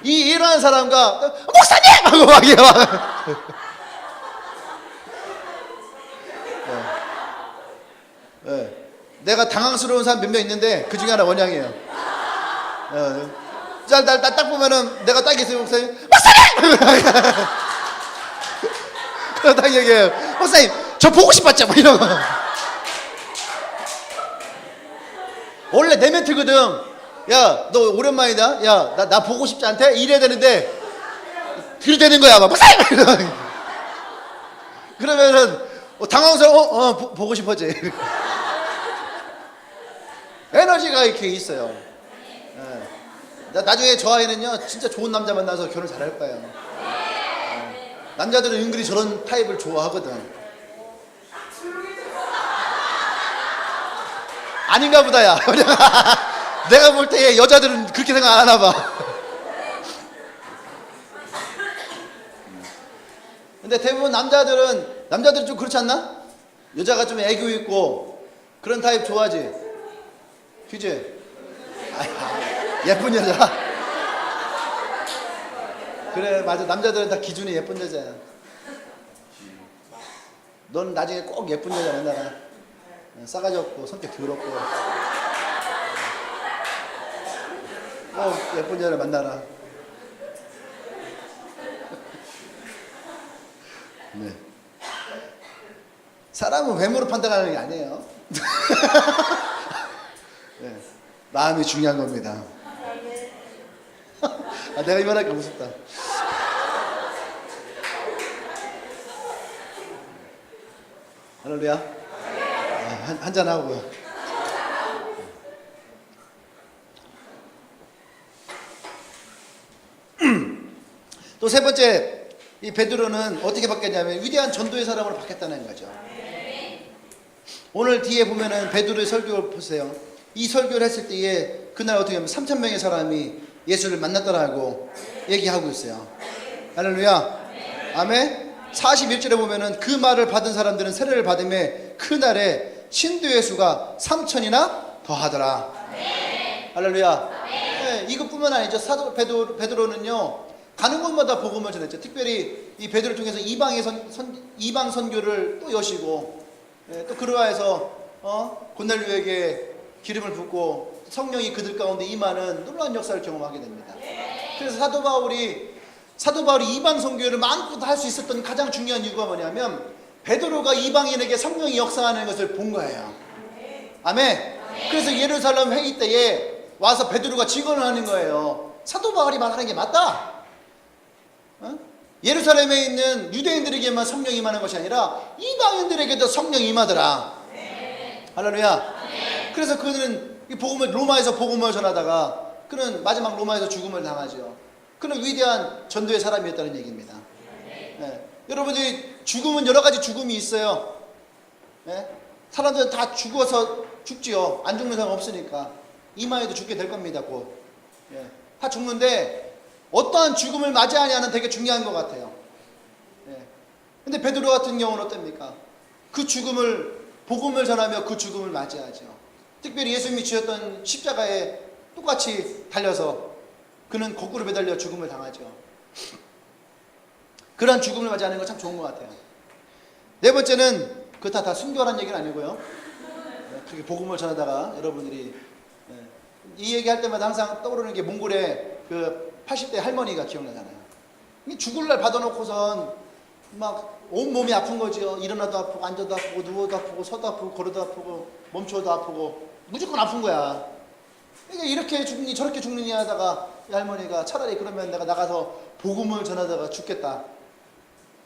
일어난 사람과 목사님 하고 막 이래 막. 내가 당황스러운 사람 몇 명 있는데 그 중에 하나 원양이에요. 딱 보면은 내가 딱 있어요. 목사님 목사님 그러다 딱 얘기해요. 목사님 저 보고 싶었죠 막 이러고. 원래 내 멘트거든. 야 너 오랜만이다. 야 나 보고 싶지 않대? 이래야 되는데 들이대는 거야 막 목사님 그러면은 당황스러워. 보고 싶었지. 에너지가 이렇게 있어요. 나중에 저 아이는요 진짜 좋은 남자 만나서 결혼 잘할 거예요. 남자들은 은근히 저런 타입을 좋아하거든. 아닌가 보다 야. 내가 볼 때 여자들은 그렇게 생각 안 하나 봐. 근데 대부분 남자들은 좀 그렇지 않나? 여자가 좀 애교 있고 그런 타입 좋아하지? 그지? 예쁜 여자. 그래 맞아. 남자들은 다 기준이 예쁜 여자야. 넌 나중에 꼭 예쁜 여자 만나라. 싸가지 없고 성격 더럽고 꼭 예쁜 여자를 만나라. 네. 사람은 외모로 판단하는 게 아니에요. 네. 마음이 중요한 겁니다. 내가 이 말하니까 무섭다. 할렐루야. 한잔 하고요. 또 세 번째, 이 베드로는 어떻게 바뀌었냐면 위대한 전도의 사람으로 바뀌었다는 거죠. 오늘 뒤에 보면은 베드로의 설교를 보세요. 이 설교를 했을 때에 그날 어떻게 하면 3,000명의 사람이 예수를 만났더라고 얘기하고 있어요. 할렐루야. 아멘. 41절에 보면은 그 말을 받은 사람들은 세례를 받음에 그날에 신도의 수가 3,000이나 더하더라. 할렐루야. 네, 이것뿐만 아니죠. 사도 베드로는요 가는 곳마다 복음을 전했죠. 특별히 이 베드로를 통해서 이방 선교를 또 여시고, 또 그러하여서 고넬료에게 기름을 붓고 성령이 그들 가운데 임하는 놀라운 역사를 경험하게 됩니다. 그래서 사도 바울이 이방 선교를 마음껏 할 수 있었던 가장 중요한 이유가 뭐냐면 베드로가 이방인에게 성령이 역사하는 것을 본 거예요. 아멘. 그래서 예루살렘 회의 때에 와서 베드로가 증언을 하는 거예요. 사도 바울이 말하는 게 맞다. 예루살렘에 있는 유대인들에게만 성령이 임하는 것이 아니라 이방인들에게도 성령이 임하더라. 할렐루야. 그래서 그는 이 복음을 로마에서 복음을 전하다가 그는 마지막 로마에서 죽음을 당하죠. 그는 위대한 전도의 사람이었다는 얘기입니다. 네. 여러분들이 죽음은 여러 가지 죽음이 있어요. 네? 사람들은 다 죽어서 죽지요. 안 죽는 사람 없으니까. 이마에도 죽게 될 겁니다. 곧. 네. 다 죽는데 어떠한 죽음을 맞이하냐는 되게 중요한 것 같아요. 근데 베드로 같은 경우는 어떻습니까? 그 죽음을 복음을 전하며 그 죽음을 맞이하죠. 특별히 예수님이 지었던 십자가에 똑같이 달려서 그는 거꾸로 매달려 죽음을 당하죠. 그러한 죽음을 맞이하는 건 참 좋은 것 같아요. 네 번째는 그거 다 순교하라는 얘기는 아니고요. 그렇게 복음을 전하다가 여러분들이 이 얘기할 때마다 항상 떠오르는 게 몽골의 그 80대 할머니가 기억나잖아요. 죽을 날 받아놓고선 막 온몸이 아픈 거죠. 일어나도 아프고 앉아도 아프고 누워도 아프고 서도 아프고 걸어도 아프고 멈춰도 아프고 무조건 아픈 거야. 그러니까 이렇게 죽니 저렇게 죽느니 하다가 이 할머니가 차라리 그러면 내가 나가서 복음을 전하다가 죽겠다.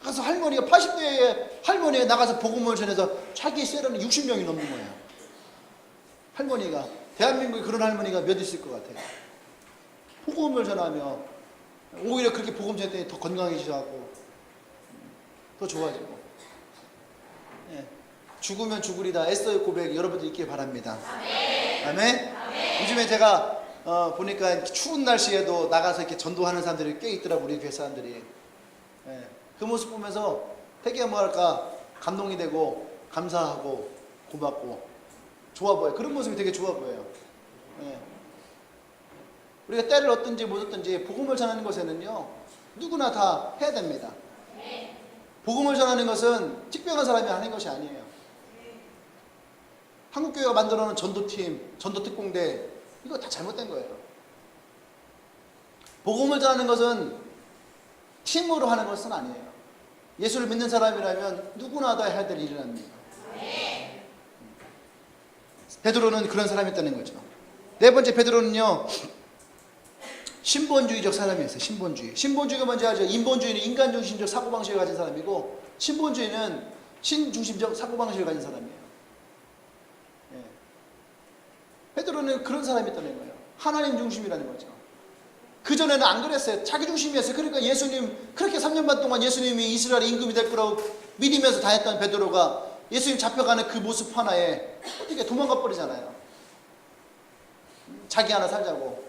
그래서 할머니가 80대의 할머니가 나가서 복음을 전해서 자기 세례는 60명이 넘는 거예요. 할머니가. 대한민국에 그런 할머니가 몇 있을 것 같아요. 복음을 전하며 오히려 그렇게 복음 전했더니 더 건강해지고 더 좋아지고. 예. 죽으면 죽으리다 애써의 고백 여러분들 있길 바랍니다. 아멘. 요즘에 제가 보니까 추운 날씨에도 나가서 이렇게 전도하는 사람들이 꽤 있더라고. 우리 교회 사람들이. 예. 그 모습 보면서 되게 뭐랄까 감동이 되고 감사하고 고맙고 좋아 보여요. 그런 모습이 되게 좋아 보여요. 예. 우리가 때를 얻든지 못 얻든지 복음을 전하는 것에는요, 누구나 다 해야 됩니다. 복음을 전하는 것은 특별한 사람이 하는 것이 아니에요. 한국교회가 만들어 놓은 전도팀, 전도특공대, 이거 다 잘못된 거예요. 복음을 전하는 것은 팀으로 하는 것은 아니에요. 예수를 믿는 사람이라면 누구나 다 해야 될 일이랍니다. 베드로는 그런 사람이었다는 거죠. 네 번째, 베드로는요, 신본주의적 사람이었어요. 신본주의. 신본주의가 뭔지 알죠? 인본주의는 인간중심적 사고방식을 가진 사람이고, 신본주의는 신중심적 사고방식을 가진 사람이에요. 예. 베드로는 그런 사람이었다는 거예요. 하나님 중심이라는 거죠. 그전에는 안 그랬어요. 자기 중심이었어요. 그러니까 예수님, 그렇게 3년 반 동안 예수님이 이스라엘 임금이 될 거라고 믿으면서 다녔던 베드로가 예수님 잡혀가는 그 모습 하나에 어떻게 도망가 버리잖아요. 자기 하나 살자고.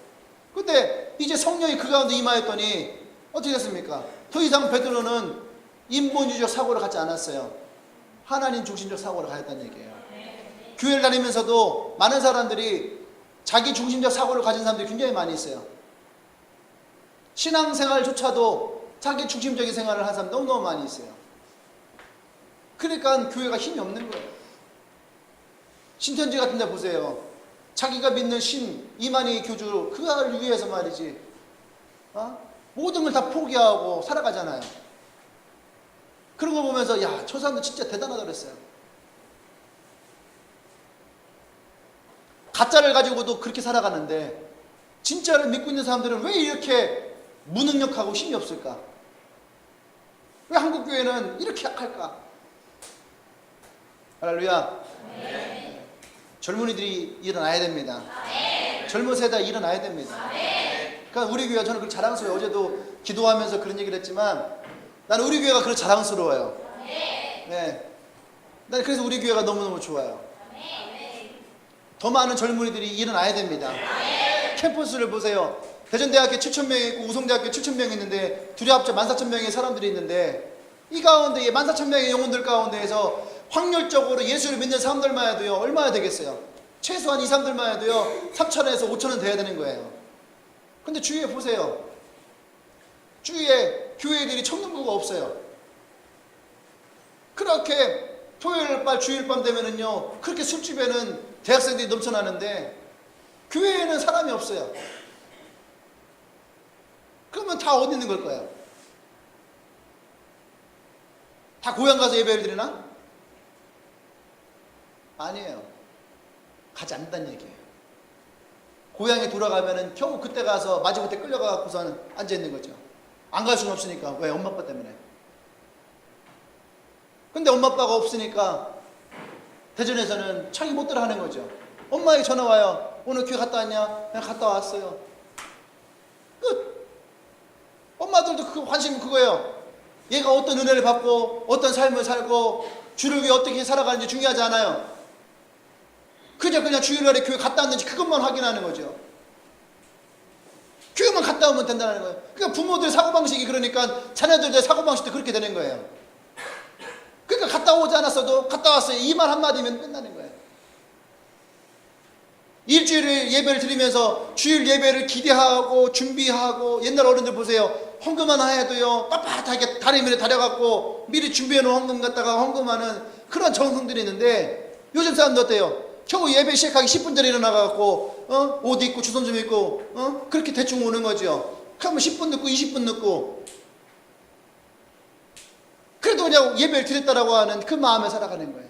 근데 이제 성령이 그 가운데 임하였더니 어떻게 됐습니까? 더 이상 베드로는 인본주의적 사고를 갖지 않았어요. 하나님 중심적 사고를 가졌다는 얘기예요. 교회를 다니면서도 많은 사람들이 자기 중심적 사고를 가진 사람들이 굉장히 많이 있어요. 신앙생활조차도 자기 중심적인 생활을 하는 사람 너무너무 많이 있어요. 그러니까 교회가 힘이 없는 거예요. 신천지 같은 데 보세요. 자기가 믿는 신, 이만희 교주, 그걸 위해서 말이지, 모든 걸 다 포기하고 살아가잖아요. 그런 거 보면서, 야, 저 사람들 진짜 대단하다 그랬어요. 가짜를 가지고도 그렇게 살아가는데, 진짜를 믿고 있는 사람들은 왜 이렇게 무능력하고 힘이 없을까? 왜 한국교회는 이렇게 약할까? 할렐루야. 네. 젊은이들이 일어나야 됩니다. 네. 젊은 세대가 일어나야 됩니다. 네. 그러니까 우리 교회가 저는 그걸 자랑스러워요. 어제도 기도하면서 그런 얘기를 했지만 나는 우리 교회가 그걸 자랑스러워요. 네. 난 그래서 우리 교회가 너무너무 좋아요. 더 많은 젊은이들이 일어나야 됩니다. 캠퍼스를 보세요. 대전대학교 7,000명이 있고 우성대학교 7,000명이 있는데 둘이 합쳐 14,000명의 사람들이 있는데 이 가운데 14,000명의 영혼들 가운데에서 확률적으로 예수를 믿는 사람들만 해도요 얼마나 되겠어요? 최소한 이 사람들만 해도요 3,000에서 5,000은 돼야 되는 거예요. 근데 주위에 보세요. 주위에 교회들이 청년부가 없어요. 그렇게 토요일 밤 주일 밤 되면은요 그렇게 술집에는 대학생들이 넘쳐나는데 교회에는 사람이 없어요. 그러면 다 어디 있는 걸까요? 다 고향 가서 예배를 드리나? 아니에요. 가지 않는다는 얘기예요. 고향에 돌아가면은 겨우 그때 가서 마지못해 끌려가고서는 앉아있는 거죠. 안 갈 수는 없으니까. 왜? 엄마 아빠 때문에. 근데 엄마 아빠가 없으니까 대전에서는 자기 못대로 하는 거죠. 엄마에게 전화 와요. 오늘 교회 갔다 왔냐? 그냥 갔다 왔어요. 끝. 엄마들도 그 관심이 그거예요. 얘가 어떤 은혜를 받고 어떤 삶을 살고 주를 위해 어떻게 살아가는지 중요하지 않아요. 그냥 주일날에 교회 갔다 왔는지 그것만 확인하는 거죠. 교회만 갔다 오면 된다는 거예요. 그러니까 부모들의 사고방식이 그러니까 자녀들의 사고방식도 그렇게 되는 거예요. 그러니까 갔다 오지 않았어도 갔다 왔어요. 이 말 한마디면 끝나는 거예요. 일주일 예배를 드리면서 주일 예배를 기대하고 준비하고 옛날 어른들 보세요. 헌금 하나 해도요 빳빳하게 다리 밑에 다려갖고 미리 준비해놓은 헌금 갖다가 헌금하는 그런 정성들이 있는데 요즘 사람들 어때요? 겨우 예배 시작하기 10분 전에 일어나갖고 옷 입고 주선 좀 입고 그렇게 대충 오는 거죠. 그러면 10분 늦고 20분 늦고 그래도 그냥 예배를 드렸다라고 하는 그 마음에 살아가는 거예요.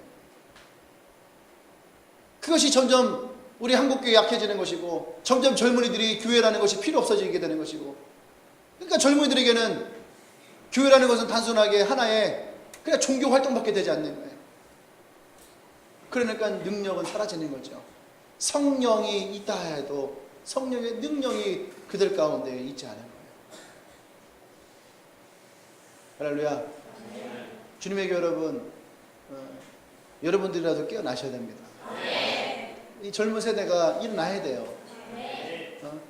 그것이 점점 우리 한국교회 약해지는 것이고 점점 젊은이들이 교회라는 것이 필요 없어지게 되는 것이고 그러니까 젊은이들에게는 교회라는 것은 단순하게 하나의 그냥 종교 활동밖에 되지 않는 거예요. 그러니까 능력은 사라지는 거죠. 성령이 있다 해도 성령의 능력이 그들 가운데 있지 않은 거예요. 할렐루야. 주님의 교회 여러분, 여러분들이라도 깨어나셔야 됩니다. 이 젊은 세대가 일어나야 돼요.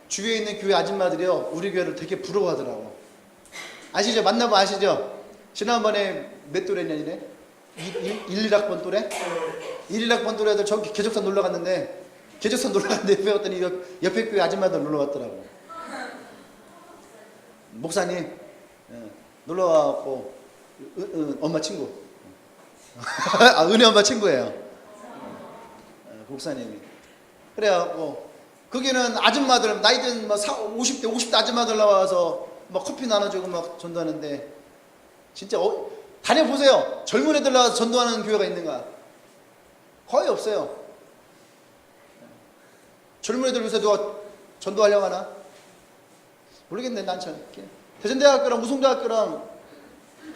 주위에 있는 교회 아줌마들이요 우리 교회를 되게 부러워하더라고. 아시죠? 만나면 아시죠? 지난번에 몇 또래냐니네? 1, 1학번 또래? 1, 1학번 또래들 저기 개족산 놀러 갔는데 계절선 놀러 갔는데 배웠더니 옆에 교회 아줌마들 놀러 왔더라고. 목사님 놀러 와갖고 엄마 친구. 아, 은혜 엄마 친구예요. 목사님이. 그래갖고 거기는 아줌마들 나이든 뭐 50대 아줌마들 나와서 막 커피 나눠주고 막 전도하는데 진짜 다녀보세요. 젊은 애들 나와서 전도하는 교회가 있는가? 거의 없어요. 젊은 애들 요새 누가 전도하려고 하나? 모르겠네. 난 참. 대전대학교랑 우송대학교랑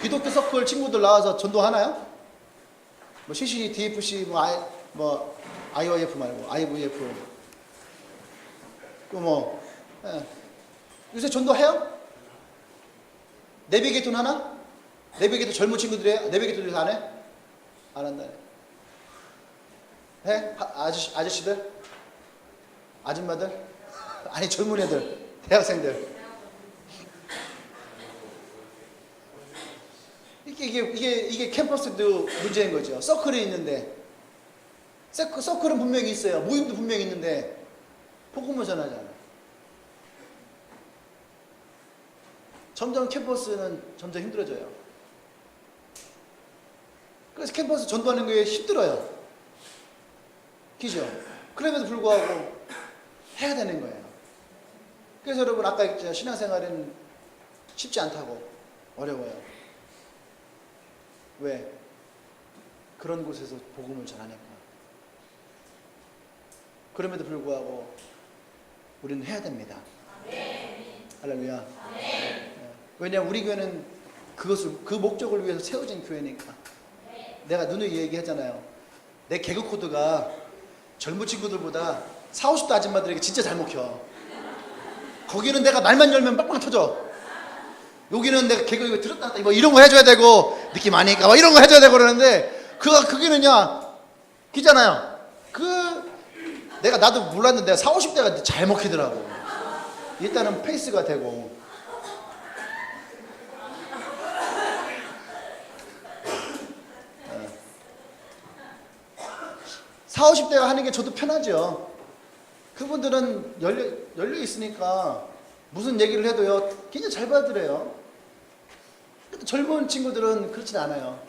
기독교 서클 친구들 나와서 전도하나요? 뭐 CC, DFC, 뭐 IOF 말고 IVF. 요새 전도해요? 내비게이트 하나? 내비게이트 젊은 친구들이 해요? 내비게이트 안 해? 안 한다. 해? 아저씨들? 아줌마들? 아니 젊은 애들, 대학생들. 이게 캠퍼스도 문제인 거죠. 서클이 있는데 서클은 분명히 있어요. 모임도 분명히 있는데 복음을 전하잖아요. 점점 캠퍼스는 점점 힘들어져요. 그래서 캠퍼스 전도하는 게 힘들어요. 그죠? 그럼에도 불구하고 해야 되는 거예요. 그래서 여러분 아까 얘기했죠. 신앙생활은 쉽지 않다고. 어려워요. 왜? 그런 곳에서 복음을 전하니까. 그럼에도 불구하고 우리는 해야 됩니다. 할렐루야. 왜냐하면 우리 교회는 그 목적을 위해서 세워진 교회니까. 내가 누누이 얘기하잖아요. 내 개그 코드가 젊은 친구들보다 40, 50대 아줌마들에게 진짜 잘 먹혀. 거기는 내가 말만 열면 빵빵 터져. 여기는 내가 개그 이거 들었다 놨다 뭐 이런 거 해줘야 되고 느낌 아니까 막 이런 거 해줘야 되고 그러는데 그게는야 기잖아요. 내가 나도 몰랐는데 40, 50대가 잘 먹히더라고. 일단은 페이스가 되고. 40, 50대가 하는 게 저도 편하죠. 그분들은 열려 있으니까 무슨 얘기를 해도요 굉장히 잘 받아들여요. 근데 젊은 친구들은 그렇진 않아요.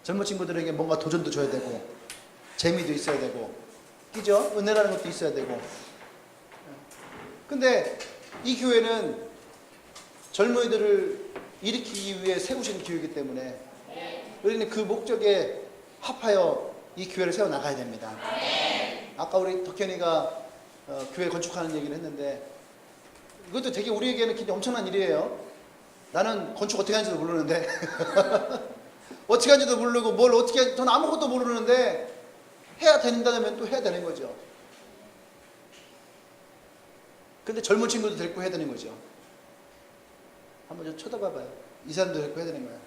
젊은 친구들에게 뭔가 도전도 줘야 되고 재미도 있어야 되고 그죠? 은혜라는 것도 있어야 되고. 근데 이 교회는 젊은이들을 일으키기 위해 세우신 교회이기 때문에 우리는 그 목적에 합하여 이 교회를 세워나가야 됩니다. 아까 우리 덕현이가 교회 건축하는 얘기를 했는데 이것도 되게 우리에게는 굉장히 엄청난 일이에요. 나는 건축 어떻게 하는지도 모르는데 어떻게 하는지도 모르고 뭘 어떻게 저는 아무것도 모르는데 해야 된다면 또 해야 되는 거죠. 근데 젊은 친구도 데리고 해야 되는 거죠. 한번 좀 쳐다봐봐요. 이 사람도 데리고 해야 되는 거야.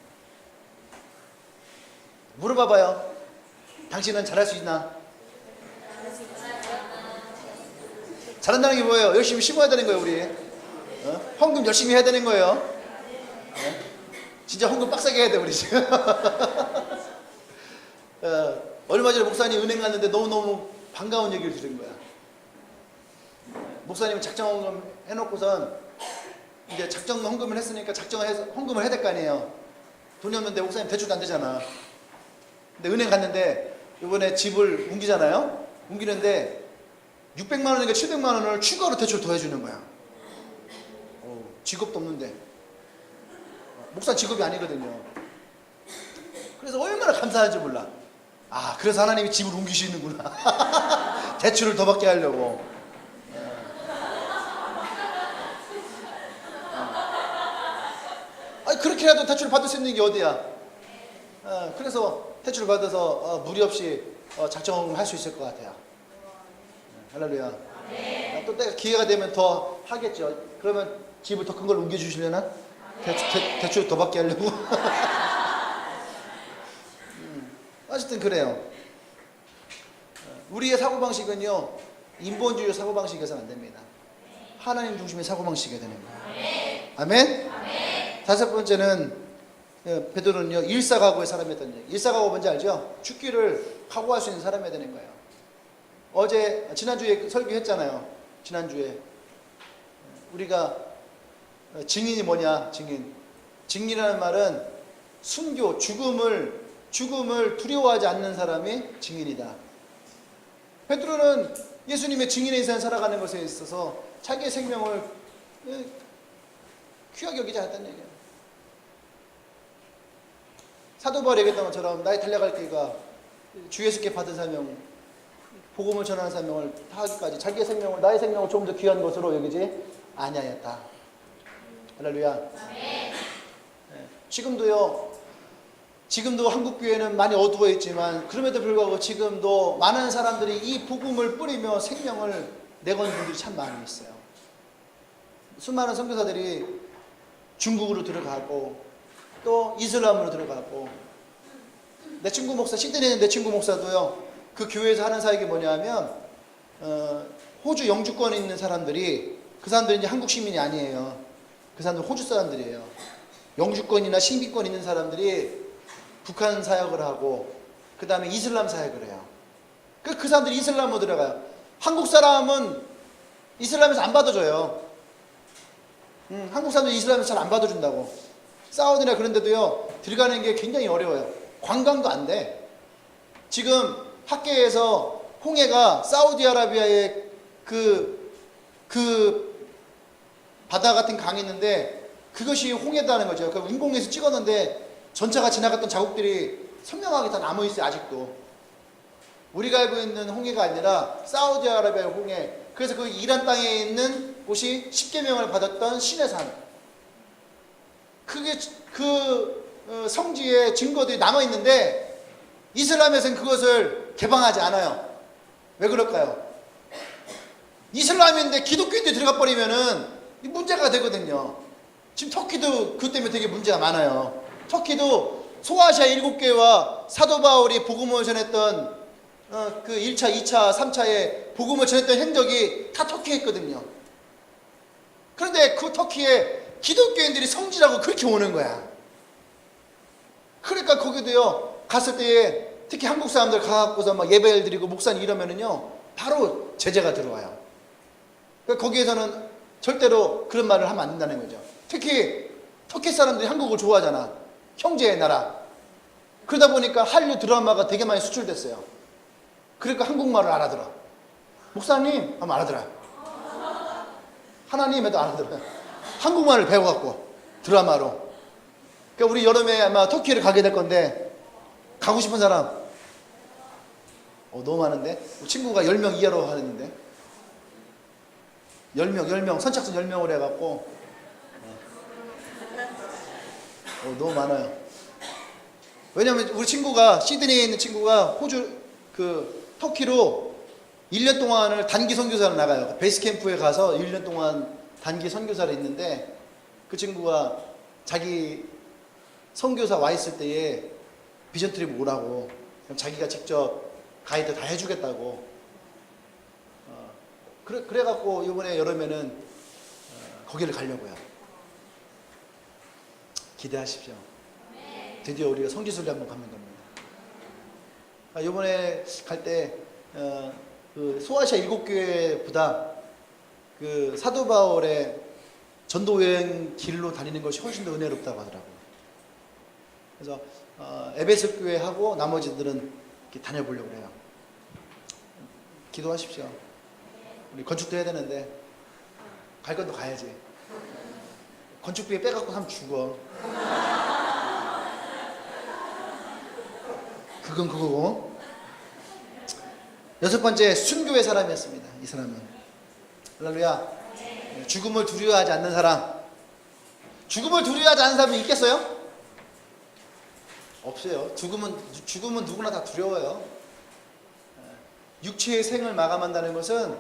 물어봐봐요. 당신은 잘할 수 있나? 잘한다는 게 뭐예요? 열심히 심어야 되는 거예요, 우리. 헌금 열심히 해야 되는 거예요. 진짜 헌금 빡세게 해야 돼, 우리 지금. 얼마 전에 목사님 은행 갔는데 너무너무 반가운 얘기를 들은 거야. 목사님은 작정 헌금 해놓고선 이제 작정 헌금을 했으니까 작정을 해서 헌금을 해야 될 거 아니에요. 돈이 없는데 목사님 대출도 안 되잖아. 근데 은행 갔는데 이번에 집을 옮기잖아요. 옮기는데 600만 원인가 700만 원을 추가로 대출 더 해주는 거야. 직업도 없는데. 목사 직업이 아니거든요. 그래서 얼마나 감사한지 몰라. 아, 그래서 하나님이 집을 옮기시는구나. 대출을 더 받게 하려고. 아니, 그렇게라도 대출을 받을 수 있는 게 어디야. 그래서 대출을 받아서 무리 없이 작정을 할 수 있을 것 같아요. 할렐루야. 또 내가 기회가 되면 더 하겠죠. 그러면 집을 더 큰 걸 옮겨주시려나? 대출 더 받게 하려고? 어쨌든 그래요. 우리의 사고방식은요, 인본주의 사고방식에서는 안 됩니다. 하나님 중심의 사고방식이 되는 거예요. 아멘? 다섯 번째는 베드로는요, 일사각오의 사람이었던 얘기. 일사각오 뭔지 알죠? 죽기를 각오할 수 있는 사람이 되는 거예요. 지난주에 설교했잖아요. 지난주에 우리가 증인이 뭐냐? 증인이라는 말은 순교, 죽음을 두려워하지 않는 사람이 증인이다. 베드로는 예수님의 증인의 인생을 살아가는 것에 있어서 자기의 생명을 귀하게 여기지 않았다는 얘기예요. 사도 바울이 얘기했던 것처럼 나의 달려갈 길과 주 예수께 받은 사명, 복음을 전하는 사명을 다하기까지 자기의 생명을, 나의 생명을 조금 더 귀한 것으로 여기지 아니하였다. 할렐루야. 지금도 한국 교회는 많이 어두워 있지만 그럼에도 불구하고 지금도 많은 사람들이 이 복음을 뿌리며 생명을 내거는 분들이 참 많이 있어요. 수많은 선교사들이 중국으로 들어가고 또 이슬람으로 들어가고, 내 친구 목사, 시드니에 있는 내 친구 목사도요, 그 교회에서 하는 사역이 뭐냐면 호주 영주권에 있는 사람들이, 그 사람들이 이제 한국 시민이 아니에요. 그 사람들 호주 사람들이에요. 영주권이나 신비권 있는 사람들이 북한 사역을 하고 그 다음에 이슬람 사역을 해요. 그 사람들이 이슬람으로 들어가요. 한국 사람은 이슬람에서 안 받아줘요. 한국 사람들 이슬람에서 잘 안 받아준다고. 사우디나 그런 데도요, 들어가는 게 굉장히 어려워요. 관광도 안 돼. 지금 학계에서 홍해가 사우디아라비아의 그 바다 같은 강이 있는데 그것이 홍해다는 거죠. 그 인공에서 찍었는데 전차가 지나갔던 자국들이 선명하게 다 남아있어요. 아직도. 우리가 알고 있는 홍해가 아니라 사우디아라비아의 홍해. 그래서 그 이란 땅에 있는 곳이 십계명을 받았던 시내산. 그게 성지의 증거들이 남아있는데 이슬람에서는 그것을 개방하지 않아요. 왜 그럴까요? 이슬람인데 기독교인들이 들어가 버리면은 문제가 되거든요. 지금 터키도 그 때문에 되게 문제가 많아요. 터키도 소아시아 7개와 사도 바울이 복음을 전했던 그 1차, 2차, 3차에 복음을 전했던 행적이 다 터키에 있거든요. 그런데 그 터키에 기독교인들이 성지라고 그렇게 오는 거야. 그러니까 거기도요, 갔을 때에 특히 한국 사람들 가갖고서 막 예배를 드리고 목사님 이러면은요, 바로 제재가 들어와요. 그러니까 거기에서는 절대로 그런 말을 하면 안 된다는 거죠. 특히 터키 사람들이 한국을 좋아하잖아. 형제의 나라. 그러다 보니까 한류 드라마가 되게 많이 수출됐어요. 그러니까 한국말을 알아들어. 목사님 하면 알아들어요. 하나님 해도 알아들어요. 한국말을 배워갖고 드라마로. 그러니까 우리 여름에 아마 터키를 가게 될 건데 가고 싶은 사람 너무 많은데? 친구가 10명 이하로 하는데 10명 선착순 10명을 해갖고 너무 많아요. 왜냐면 우리 친구가 시드니에 있는 친구가 터키로 1년 동안을 단기 선교사를 나가요. 베이스 캠프에 가서 1년 동안 단기 선교사를 있는데 그 친구가 자기 선교사 와 있을 때에 비전 트립 오라고 자기가 직접 가이드 다 해주겠다고. 그래갖고 이번에 여름에는 거기를 가려고요. 기대하십시오. 드디어 우리가 성지순례 한번 가는 겁니다. 이번에 갈 때 그 소아시아 7교회보다 그 사도 바울의 전도 여행 길로 다니는 것이 훨씬 더 은혜롭다고 하더라고요. 그래서 에베소 교회하고 나머지들은 이렇게 다녀보려고 해요. 기도하십시오. 우리 건축도 해야 되는데 갈 것도 가야지. 건축비에 빼갖고 하면 죽어. 그건 그거고. 6번째, 순교의 사람이었습니다. 이 사람은. 할렐루야. 죽음을 두려워하지 않는 사람. 죽음을 두려워하지 않는 사람이 있겠어요? 없어요. 죽음은 누구나 다 두려워요. 육체의 생을 마감한다는 것은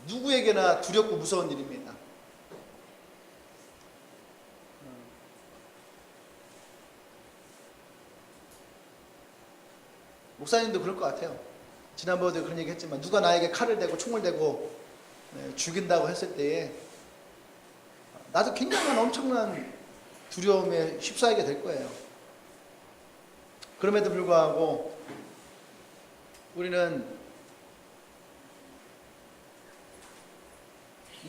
누구에게나 두렵고 무서운 일입니다. 목사님도 그럴 것 같아요. 지난번에도 그런 얘기 했지만 누가 나에게 칼을 대고 총을 대고 죽인다고 했을 때에 나도 굉장한 엄청난 두려움에 휩싸이게 될 거예요. 그럼에도 불구하고 우리는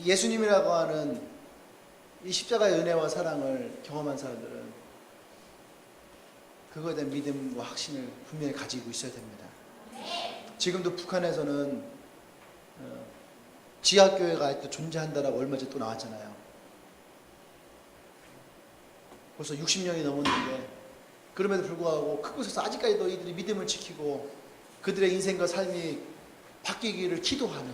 예수님이라고 하는 이 십자가의 은혜와 사랑을 경험한 사람들은 그거에 대한 믿음과 확신을 분명히 가지고 있어야 됩니다. 지금도 북한에서는 지하교회가 또 존재한다라고 얼마 전에 또 나왔잖아요. 벌써 60년이 넘었는데 그럼에도 불구하고 그곳에서 아직까지도 이들이 믿음을 지키고 그들의 인생과 삶이 바뀌기를 기도하는.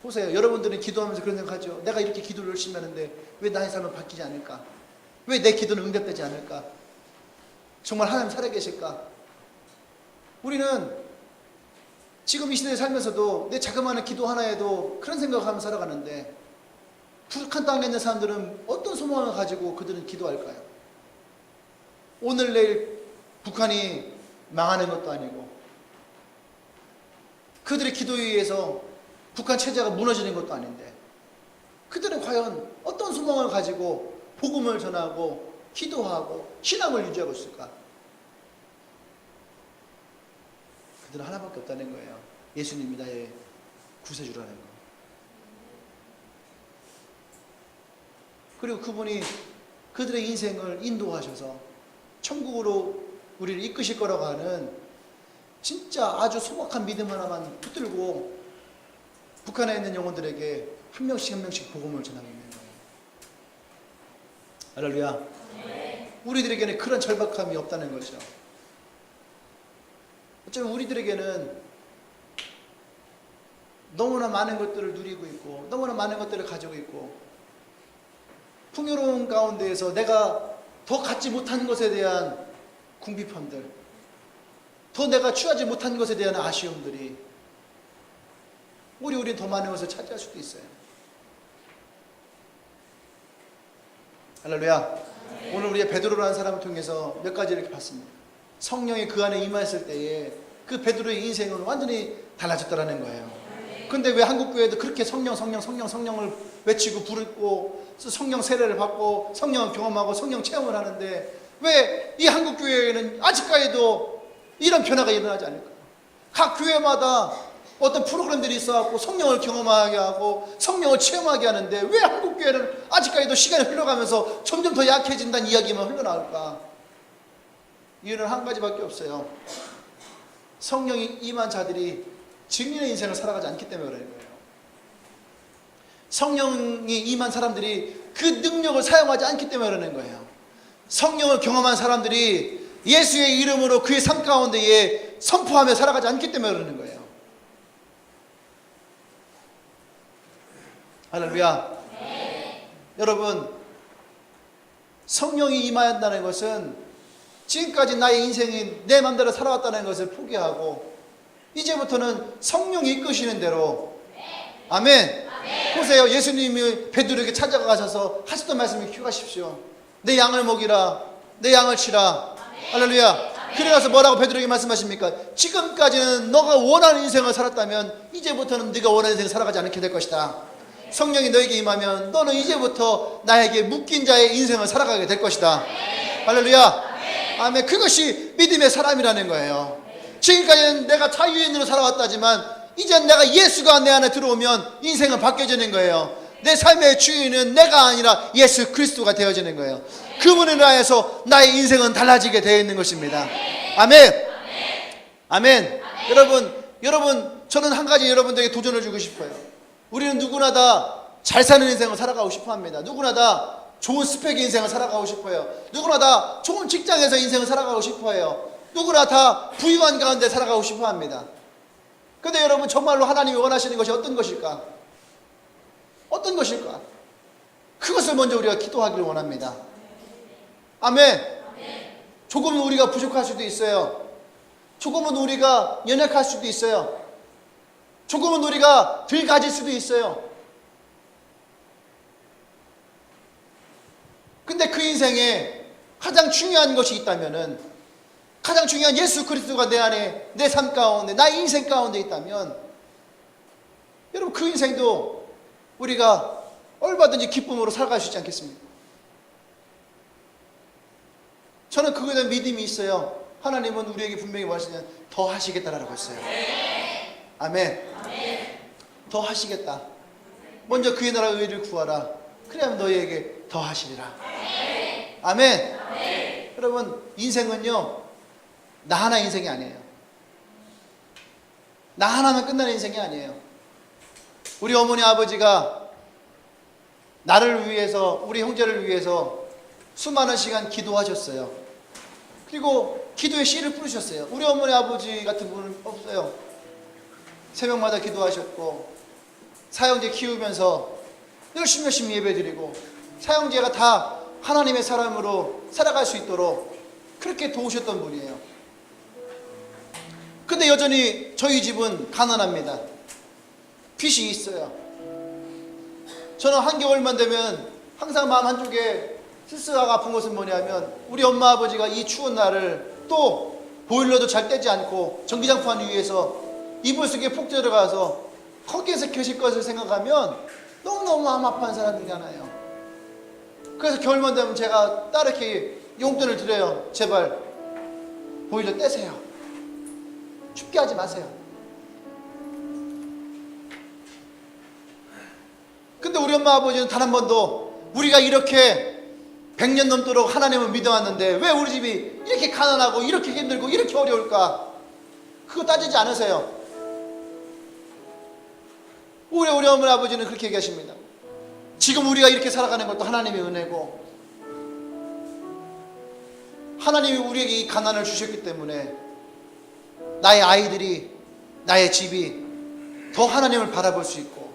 보세요. 여러분들은 기도하면서 그런 생각하죠. 내가 이렇게 기도를 열심히 하는데 왜 나의 삶은 바뀌지 않을까? 왜 내 기도는 응답되지 않을까? 정말 하나님 살아계실까? 우리는 지금 이 시대에 살면서도 내 자그마한 기도 하나에도 그런 생각을 하면서 살아가는데 북한 땅에 있는 사람들은 어떤 소망을 가지고 그들은 기도할까요? 오늘 내일 북한이 망하는 것도 아니고 그들의 기도에 의해서 북한 체제가 무너지는 것도 아닌데 그들은 과연 어떤 소망을 가지고 복음을 전하고 기도하고 신앙을 유지하고 있을까? 그들은 하나밖에 없다는 거예요. 예수님이 나의 구세주라는 거. 그리고 그분이 그들의 인생을 인도하셔서 천국으로 우리를 이끄실 거라고 하는 진짜 아주 소박한 믿음 하나만 붙들고 북한에 있는 영혼들에게 한 명씩 복음을 전하고 있는 거예요. 할렐루야. 우리들에게는 그런 절박함이 없다는 거죠. 어쩌면 우리들에게는 너무나 많은 것들을 누리고 있고 너무나 많은 것들을 가지고 있고 풍요로운 가운데에서 내가 더 갖지 못한 것에 대한 궁핍함들, 더 내가 취하지 못한 것에 대한 아쉬움들이 우리는 더 많은 것을 차지할 수도 있어요. 할렐루야. 오늘 우리의 베드로라는 사람을 통해서 몇 가지 이렇게 봤습니다. 성령이 그 안에 임하였을 때에 그 베드로의 인생은 완전히 달라졌다라는 거예요. 근데 왜 한국교회도 그렇게 성령을 외치고 부르고 성령 세례를 받고 성령을 경험하고 성령 체험을 하는데 왜 이 한국교회에는 아직까지도 이런 변화가 일어나지 않을까? 각 교회마다 어떤 프로그램들이 있어갖고 성령을 경험하게 하고 성령을 체험하게 하는데 왜 한국교회는 아직까지도 시간이 흘러가면서 점점 더 약해진다는 이야기만 흘러나올까? 이유는 한 가지밖에 없어요. 성령이 임한 자들이 증인의 인생을 살아가지 않기 때문에 그런 거예요. 성령이 임한 사람들이 그 능력을 사용하지 않기 때문에 그러는 거예요. 성령을 경험한 사람들이 예수의 이름으로 그의 삶 가운데에 선포하며 살아가지 않기 때문에 그러는 거예요. 할렐루야. 여러분, 성령이 임한다는 것은 지금까지 나의 인생이 내 맘대로 살아왔다는 것을 포기하고 이제부터는 성령이 이끄시는 대로. 아멘. 보세요. 예수님이 베드로에게 찾아가셔서 하셨던 말씀을 기억하십시오. 내 양을 먹이라, 내 양을 치라. 할렐루야. 그래서 뭐라고 베드로에게 말씀하십니까? 지금까지는 너가 원하는 인생을 살았다면 이제부터는 네가 원하는 인생을 살아가지 않게 될 것이다. 성령이 너에게 임하면 너는 이제부터 나에게 묶인 자의 인생을 살아가게 될 것이다. 할렐루야. 아멘. 그것이 믿음의 사람이라는 거예요. 지금까지는 내가 자유인으로 살아왔다지만 이젠 내가 예수가 내 안에 들어오면 인생은 바뀌어지는 거예요. 내 삶의 주인은 내가 아니라 예수 그리스도가 되어지는 거예요. 그분을 인하여서 나의 인생은 달라지게 되어 있는 것입니다. 아멘. 아멘. 여러분 저는 한 가지 여러분들에게 도전을 주고 싶어요. 우리는 누구나 다 잘 사는 인생을 살아가고 싶어 합니다. 누구나 다 좋은 스펙의 인생을 살아가고 싶어요. 누구나 다 좋은 직장에서 인생을 살아가고 싶어 해요. 누구나 다 부유한 가운데 살아가고 싶어 합니다. 근데 여러분, 정말로 하나님이 원하시는 것이 어떤 것일까? 어떤 것일까? 그것을 먼저 우리가 기도하기를 원합니다. 아멘. 조금은 우리가 부족할 수도 있어요. 조금은 우리가 연약할 수도 있어요. 조금은 우리가 덜 가질 수도 있어요. 근데 그 인생에 가장 중요한 것이 있다면은, 가장 중요한 예수 그리스도가 내 안에, 내 삶 가운데, 나의 인생 가운데 있다면, 여러분 그 인생도 우리가 얼마든지 기쁨으로 살아갈 수 있지 않겠습니까? 저는 그거에 대한 믿음이 있어요. 하나님은 우리에게 분명히 말씀하시면 더 하시겠다라고 했어요. 아멘. 더 하시겠다. 먼저 그의 나라 의를 구하라. 그래야 너희에게 더하시리라. 아멘. 여러분, 인생은요, 나 하나 인생이 아니에요. 나 하나면 끝나는 인생이 아니에요. 우리 어머니 아버지가 나를 위해서, 우리 형제를 위해서 수많은 시간 기도하셨어요. 그리고 기도의 씨를 뿌리셨어요. 우리 어머니 아버지 같은 분은 없어요. 새벽마다 기도하셨고, 사형제 키우면서 열심히 예배드리고, 사형제가 다 하나님의 사람으로 살아갈 수 있도록 그렇게 도우셨던 분이에요. 근데 여전히 저희 집은 가난합니다. 빚이 있어요. 저는 한겨울만 되면 항상 마음 한쪽에 쓸쓸하고 아픈 것은 뭐냐면, 우리 엄마 아버지가 이 추운 날을 또 보일러도 잘 떼지 않고 전기장판 위에서 이불 속에 푹 들어가서 거기에서 계실 것을 생각하면 너무너무 마음 아파하는 사람들이잖아요. 그래서 겨울만 되면 제가 따르게 용돈을 드려요. 제발 보일러 떼세요. 춥게 하지 마세요. 근데 우리 엄마 아버지는 단 한 번도 우리가 이렇게 100년 넘도록 하나님을 믿어왔는데 왜 우리 집이 이렇게 가난하고 이렇게 힘들고 이렇게 어려울까, 그거 따지지 않으세요. 우리 어머니 아버지는 그렇게 얘기하십니다. 지금 우리가 이렇게 살아가는 것도 하나님의 은혜고, 하나님이 우리에게 이 가난을 주셨기 때문에 나의 아이들이, 나의 집이 더 하나님을 바라볼 수 있고,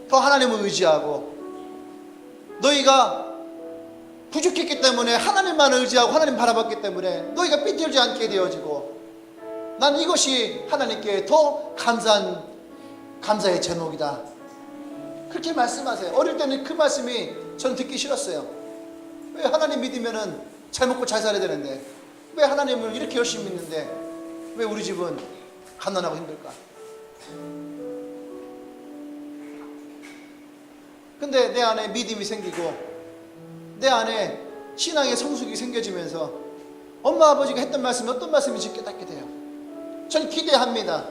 더 하나님을 의지하고, 너희가 부족했기 때문에 하나님만 의지하고 하나님 바라봤기 때문에 너희가 삐뚤지 않게 되어지고, 난 이것이 하나님께 더 감사의 제목이다. 그렇게 말씀하세요. 어릴 때는 그 말씀이 저는 듣기 싫었어요. 왜 하나님 믿으면은 잘 먹고 잘 살아야 되는데, 왜 하나님을 이렇게 열심히 믿는데 왜 우리 집은 가난하고 힘들까? 근데 내 안에 믿음이 생기고 내 안에 신앙의 성숙이 생겨지면서 엄마 아버지가 했던 말씀이 어떤 말씀인지 깨닫게 돼요. 전 기대합니다.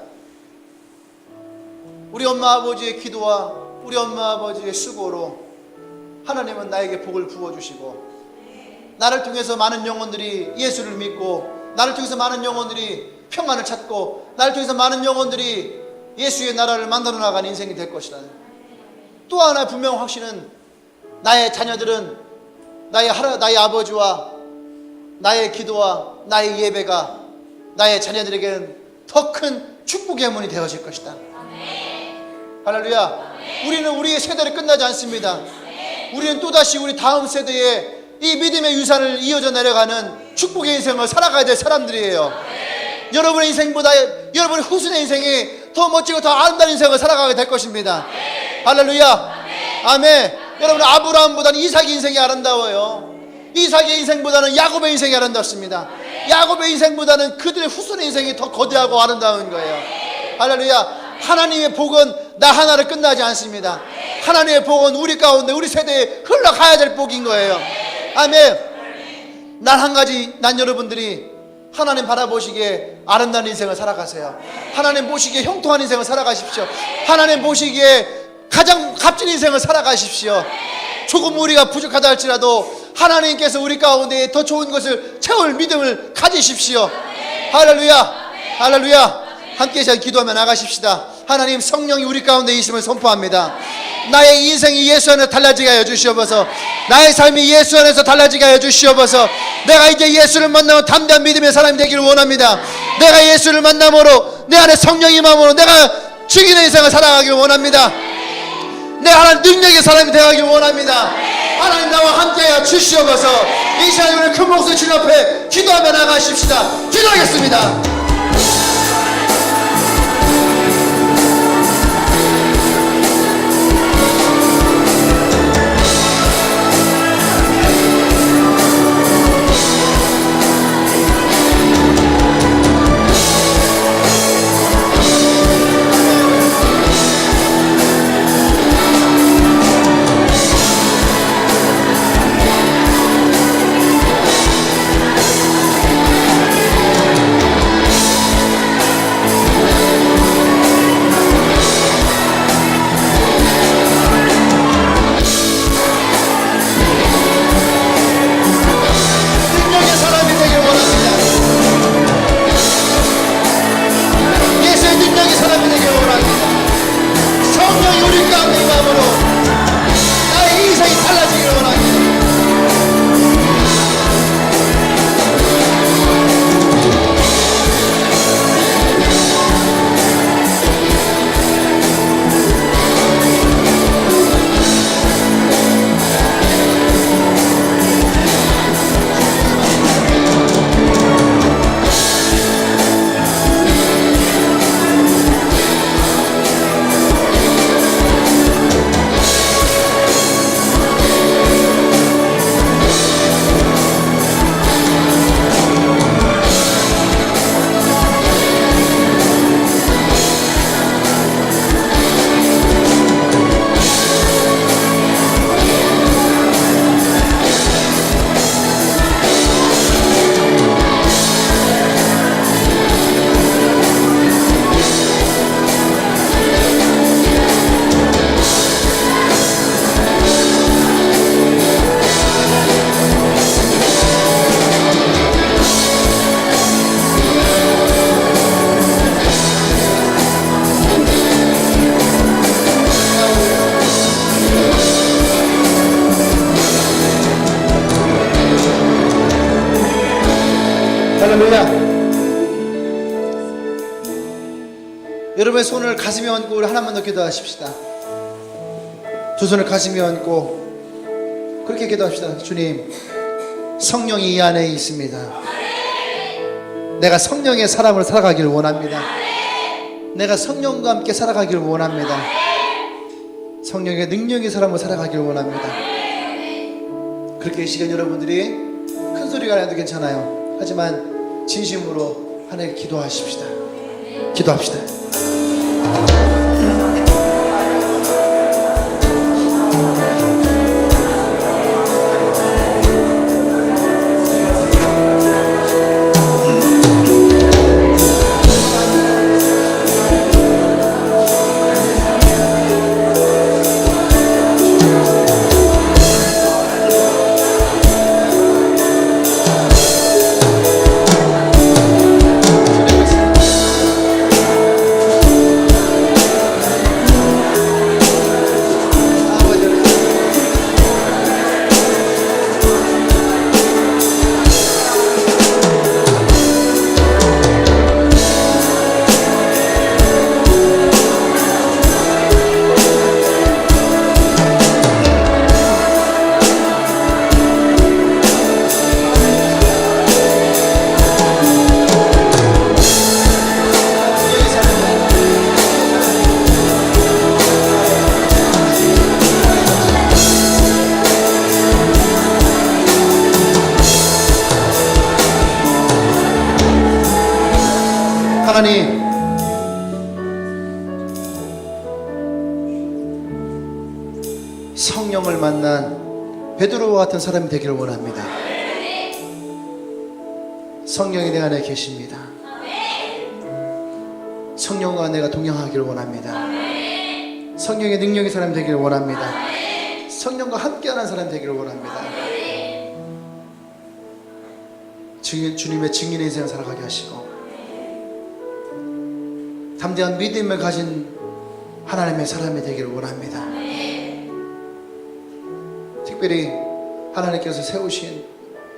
우리 엄마 아버지의 기도와 우리 엄마 아버지의 수고로 하나님은 나에게 복을 부어주시고, 나를 통해서 많은 영혼들이 예수를 믿고, 나를 통해서 많은 영혼들이 평안을 찾고, 나를 통해서 많은 영혼들이 예수의 나라를 만들어 나가는 인생이 될 것이다. 또 하나 분명 확신은, 나의 자녀들은 나의 아버지와 나의 기도와 나의 예배가 나의 자녀들에게는 더 큰 축복의 문이 되어질 것이다. 할렐루야. 우리는 우리의 세대를 끝나지 않습니다. 우리는 또다시 우리 다음 세대에 이 믿음의 유산을 이어져 내려가는 축복의 인생을 살아가야 될 사람들이에요. 여러분의 인생보다 여러분의 후손의 인생이 더 멋지고 더 아름다운 인생을 살아가게 될 것입니다. 할렐루야. 아멘. 여러분, 아브라함보다는 이삭의 인생이 아름다워요. 이삭의 인생보다는 야곱의 인생이 아름답습니다. 야곱의 인생보다는 그들의 후손의 인생이 더 거대하고 아름다운 거예요. 할렐루야. 하나님의 복은 나 하나를 끝나지 않습니다. 하나님의 복은 우리 가운데 우리 세대에 흘러가야 될 복인 거예요. 아멘. 난 여러분들이 하나님 바라보시기에 아름다운 인생을 살아가세요. 하나님 보시기에 형통한 인생을 살아가십시오. 하나님 보시기에 가장 값진 인생을 살아가십시오. 조금 우리가 부족하다 할지라도 하나님께서 우리 가운데 더 좋은 것을 채울 믿음을 가지십시오. 할렐루야. 할렐루야. 함께 잘 기도하며 나가십시다. 하나님, 성령이 우리 가운데 있음을 선포합니다. 나의 인생이 예수 안에서 달라지게 하여 주시옵소서. 나의 삶이 예수 안에서 달라지게 하여 주시옵소서. 내가 이제 예수를 만나면 담대한 믿음의 사람이 되기를 원합니다. 내가 예수를 만남으로 내 안에 성령이 임함으로 내가 죽이는 인생을 살아가기를 원합니다. 내 하나님 능력의 사람이 되어가길 원합니다. 하나님, 나와 함께하여 주시옵소서. 이 시간에 우리 큰 목소리 주님 앞에 기도하며 나가십시다. 기도하겠습니다. 여러분의 손을 가슴에 얹고 우리 하나만 더 기도하십시다. 두 손을 가슴에 얹고 그렇게 기도합시다. 주님, 성령이 이 안에 있습니다. 내가 성령의 사람을 살아가기를 원합니다. 내가 성령과 함께 살아가기를 원합니다. 성령의 능력의 사람을 살아가기를 원합니다. 그렇게 이 시간 여러분들이 큰 소리가 나도 괜찮아요. 하지만 진심으로 하나님께 기도하십시다. 기도합시다. 하나님, 성령을 만난 베드로와 같은 사람이 되기를 원합니다. 성령이 내 안에 계십니다. 성령과 내가 동행하기를 원합니다. 성령의 능력의 사람이 되기를 원합니다. 성령과 함께하는 사람이 되기를 원합니다. 주님의 증인의 인생을 살아가게 하시고 담대한 믿음을 가진 하나님의 사람이 되기를 원합니다. 특별히 하나님께서 세우신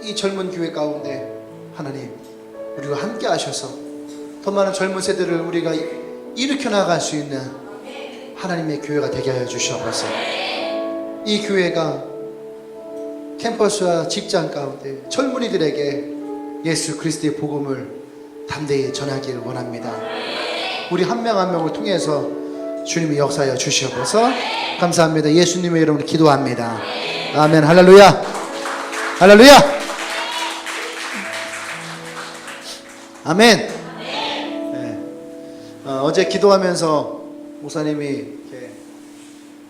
이 젊은 교회 가운데 하나님, 우리가 함께 하셔서 더 많은 젊은 세대를 우리가 일으켜 나갈 수 있는 하나님의 교회가 되게 하여 주시옵소서. 이 교회가 캠퍼스와 직장 가운데 젊은이들에게 예수 그리스도의 복음을 담대히 전하기를 원합니다. 우리 한 명 한 명을 통해서 주님이 역사하여 주시옵소서. 감사합니다. 예수님의 이름으로 기도합니다. 아멘. 할렐루야. 할렐루야. 아멘. 네. 어제 기도하면서 목사님이 이렇게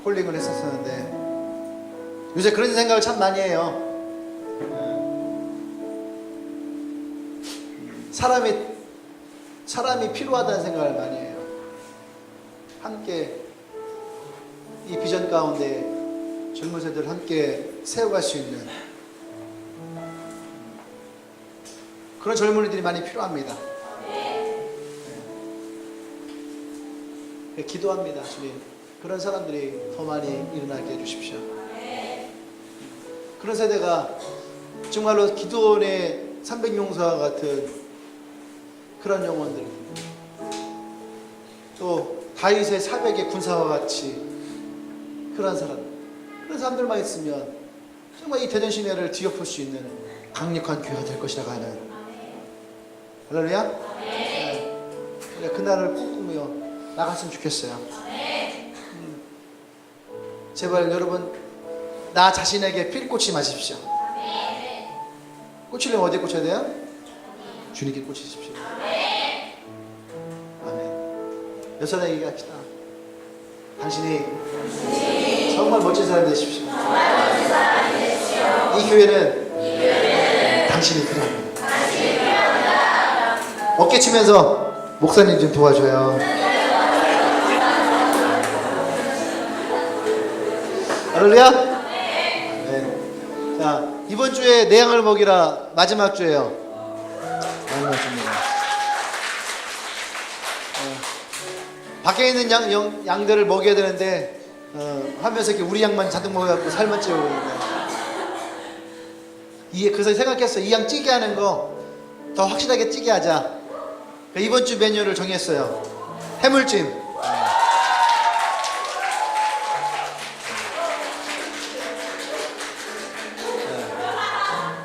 콜링을 했었는데 요새 그런 생각을 참 많이 해요. 사람이 필요하다는 생각을 많이 해요. 함께 이 비전 가운데 젊은 세대를 함께 세워갈 수 있는 그런 젊은이들이 많이 필요합니다. 네. 기도합니다. 주님, 그런 사람들이 더 많이 일어나게 해주십시오. 그런 세대가 정말로 기도원의 300용사와 같은 그런 영혼들, 또 다윗의 400의 군사와 같이 그런 사람들만 있으면 정말 이 대전 시내를 뒤엎을 수 있는 강력한 교회가 될 것이라고 하는. 할렐루야. 네. 그날을 꿈꾸며 나갔으면 좋겠어요. 제발 여러분, 나 자신에게 필 꽂지 마십시오. 꽂히려면 어디에 꽂혀야 돼요? 주님께 꽂히십시오. 아멘. 여러분에게 얘기합시다. 당신이 정말 멋진 사람이 되십시오. 이 교회는 당신이 필요합니다. 어깨치면서 목사님 좀 도와줘요. 할렐루야. 네. 자, 이번 주에 내 양을 먹이라 마지막 주예요. 마지막 주입니다. 밖에 있는 양들을 먹여야 되는데 하면서 이렇게 우리 양만 잔뜩 먹여갖고 살만 찌우고 있는데, 그래서 생각했어. 이 양 찌게 하는 거 더 확실하게 찌게 하자. 이번 주 메뉴를 정했어요. 해물찜.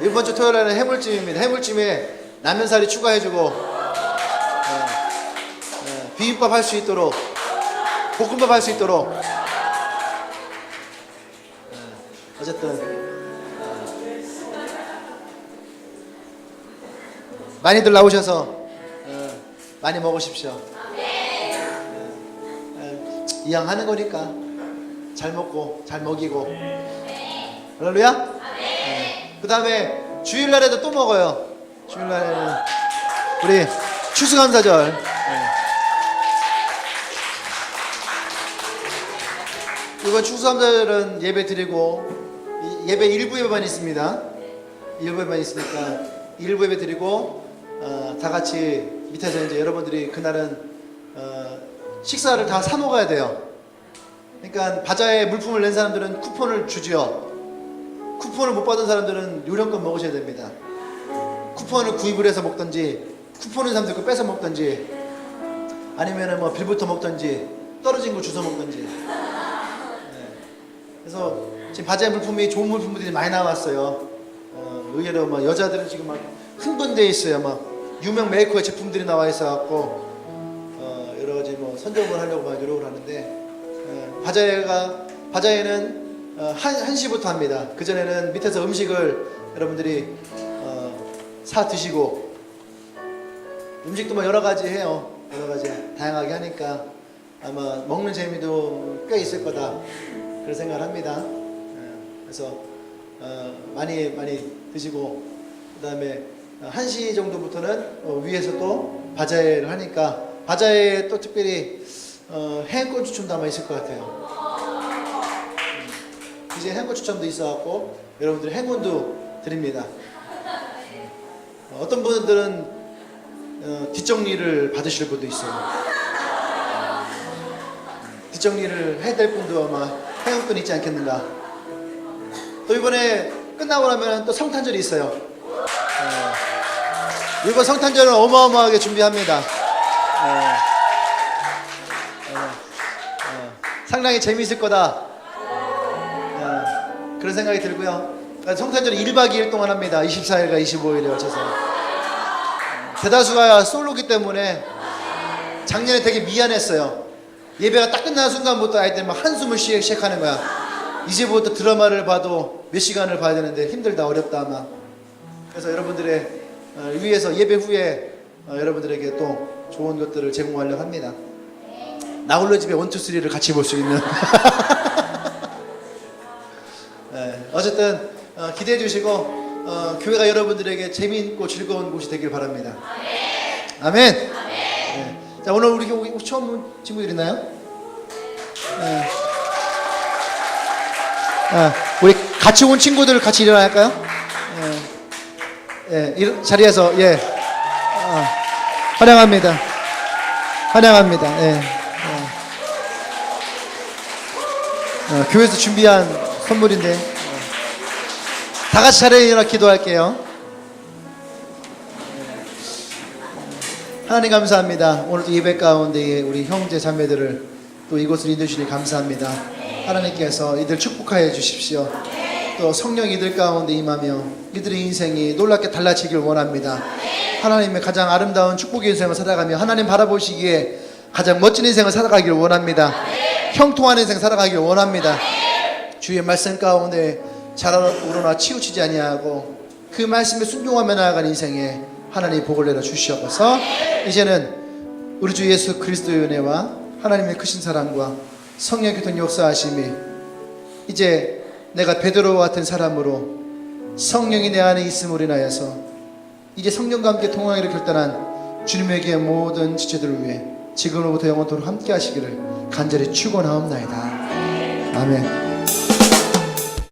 이번 주 토요일에는 해물찜입니다. 해물찜에 라면사리 추가해주고 비빔밥 할 수 있도록, 볶음밥 할 수 있도록. 어쨌든 많이들 나오셔서 많이 먹으십시오. 이왕 하는 거니까 잘 먹고 잘 먹이고. 할렐루야. 그 다음에 주일날에도 또 먹어요. 주일날에는 우리 추수감사절. 이번 추수감사절은 예배 드리고, 예배 일부 예배만 있습니다. 일부 예배만 있으니까 일부 예배 드리고, 다 같이 밑에서 이제 여러분들이 그날은 식사를 다 사 먹어야 돼요. 그러니까 바자회 물품을 낸 사람들은 쿠폰을 주죠. 쿠폰을 못 받은 사람들은 요령껏 먹으셔야 됩니다. 쿠폰을 구입을 해서 먹든지, 쿠폰은 사람들 거 뺏어 먹든지, 아니면은 뭐 빌부터 먹든지, 떨어진 거 주워 먹든지. 그래서 지금 바자회 물품이 좋은 물품들이 많이 나왔어요. 의외로 뭐 여자들은 지금 막 흥분돼 있어요. 막 유명 메이커의 제품들이 나와 있어갖고 여러 가지 뭐 선점을 하려고 막 노력을 하는데, 바자회는 1시부터 합니다. 그 전에는 밑에서 음식을 여러분들이 사 드시고, 음식도 뭐 여러 가지 해요. 여러 가지 다양하게 하니까 아마 먹는 재미도 꽤 있을 거다, 그런 생각을 합니다. 그래서 많이 드시고, 그 다음에 1시 정도부터는 위에서 또 바자회를 하니까, 바자회에 또 특별히 해안꽃 추첨도 아마 있을 것 같아요. 이제 해안꽃 추첨도 있어갖고 여러분들 행운도 드립니다. 어떤 분들은 뒷정리를 받으실 분도 있어요. 뒷정리를 해야 될 분도 아마 행운권 있지 않겠는가. 또 이번에 끝나고 나면 또 성탄절이 있어요. 이번 성탄절은 어마어마하게 준비합니다. 상당히 재미있을 거다, 그런 생각이 들고요. 성탄절은 1박 2일 동안 합니다. 24일과 25일에 맞춰서. 대다수가 솔로기 때문에 작년에 되게 미안했어요. 예배가 딱 끝나는 순간부터 아이들이 막 한숨을 쉬기 시작하는 거야. 이제부터 드라마를 봐도 몇 시간을 봐야 되는데 힘들다, 어렵다 아마. 그래서 여러분들의 위해서 예배 후에 여러분들에게 또 좋은 것들을 제공하려고 합니다. 나홀로 집에 1, 2, 3를 같이 볼 수 있는. 어쨌든 기대해 주시고, 교회가 여러분들에게 재미있고 즐거운 곳이 되길 바랍니다. 아멘. 네. 자, 오늘 우리 혹시 처음 온 친구들 있나요? 네. 우리 같이 온 친구들 같이 일어날까요? 자리에서 환영합니다. 환영합니다. 교회에서 준비한 선물인데, 다 같이 자리에 일어나 기도할게요. 하나님 감사합니다. 오늘도 예배 가운데 우리 형제 자매들을 또 이곳을 인도주시니 감사합니다. 하나님께서 이들 축복하여 주십시오. 또 성령 이들 가운데 임하며 이들의 인생이 놀랍게 달라지길 원합니다. 하나님의 가장 아름다운 축복의 인생을 살아가며 하나님 바라보시기에 가장 멋진 인생을 살아가길 원합니다. 형통한 인생 살아가길 원합니다. 주의 말씀 가운데 자라로 우러나 치우치지 아니하고 그 말씀에 순종하며 나아가는 인생에 하나님 복을 내려 주시옵소서. 이제는 우리 주 예수 그리스도의 은혜와 하나님의 크신 사랑과 성령의 교통 역사하심이, 이제 내가 베드로와 같은 사람으로 성령이 내 안에 있음으로 인하여서 이제 성령과 함께 동행하기를 결단한 주님에게 모든 지체들을 위해 지금으로부터 영원토록 함께 하시기를 간절히 축원하옵나이다. 아멘.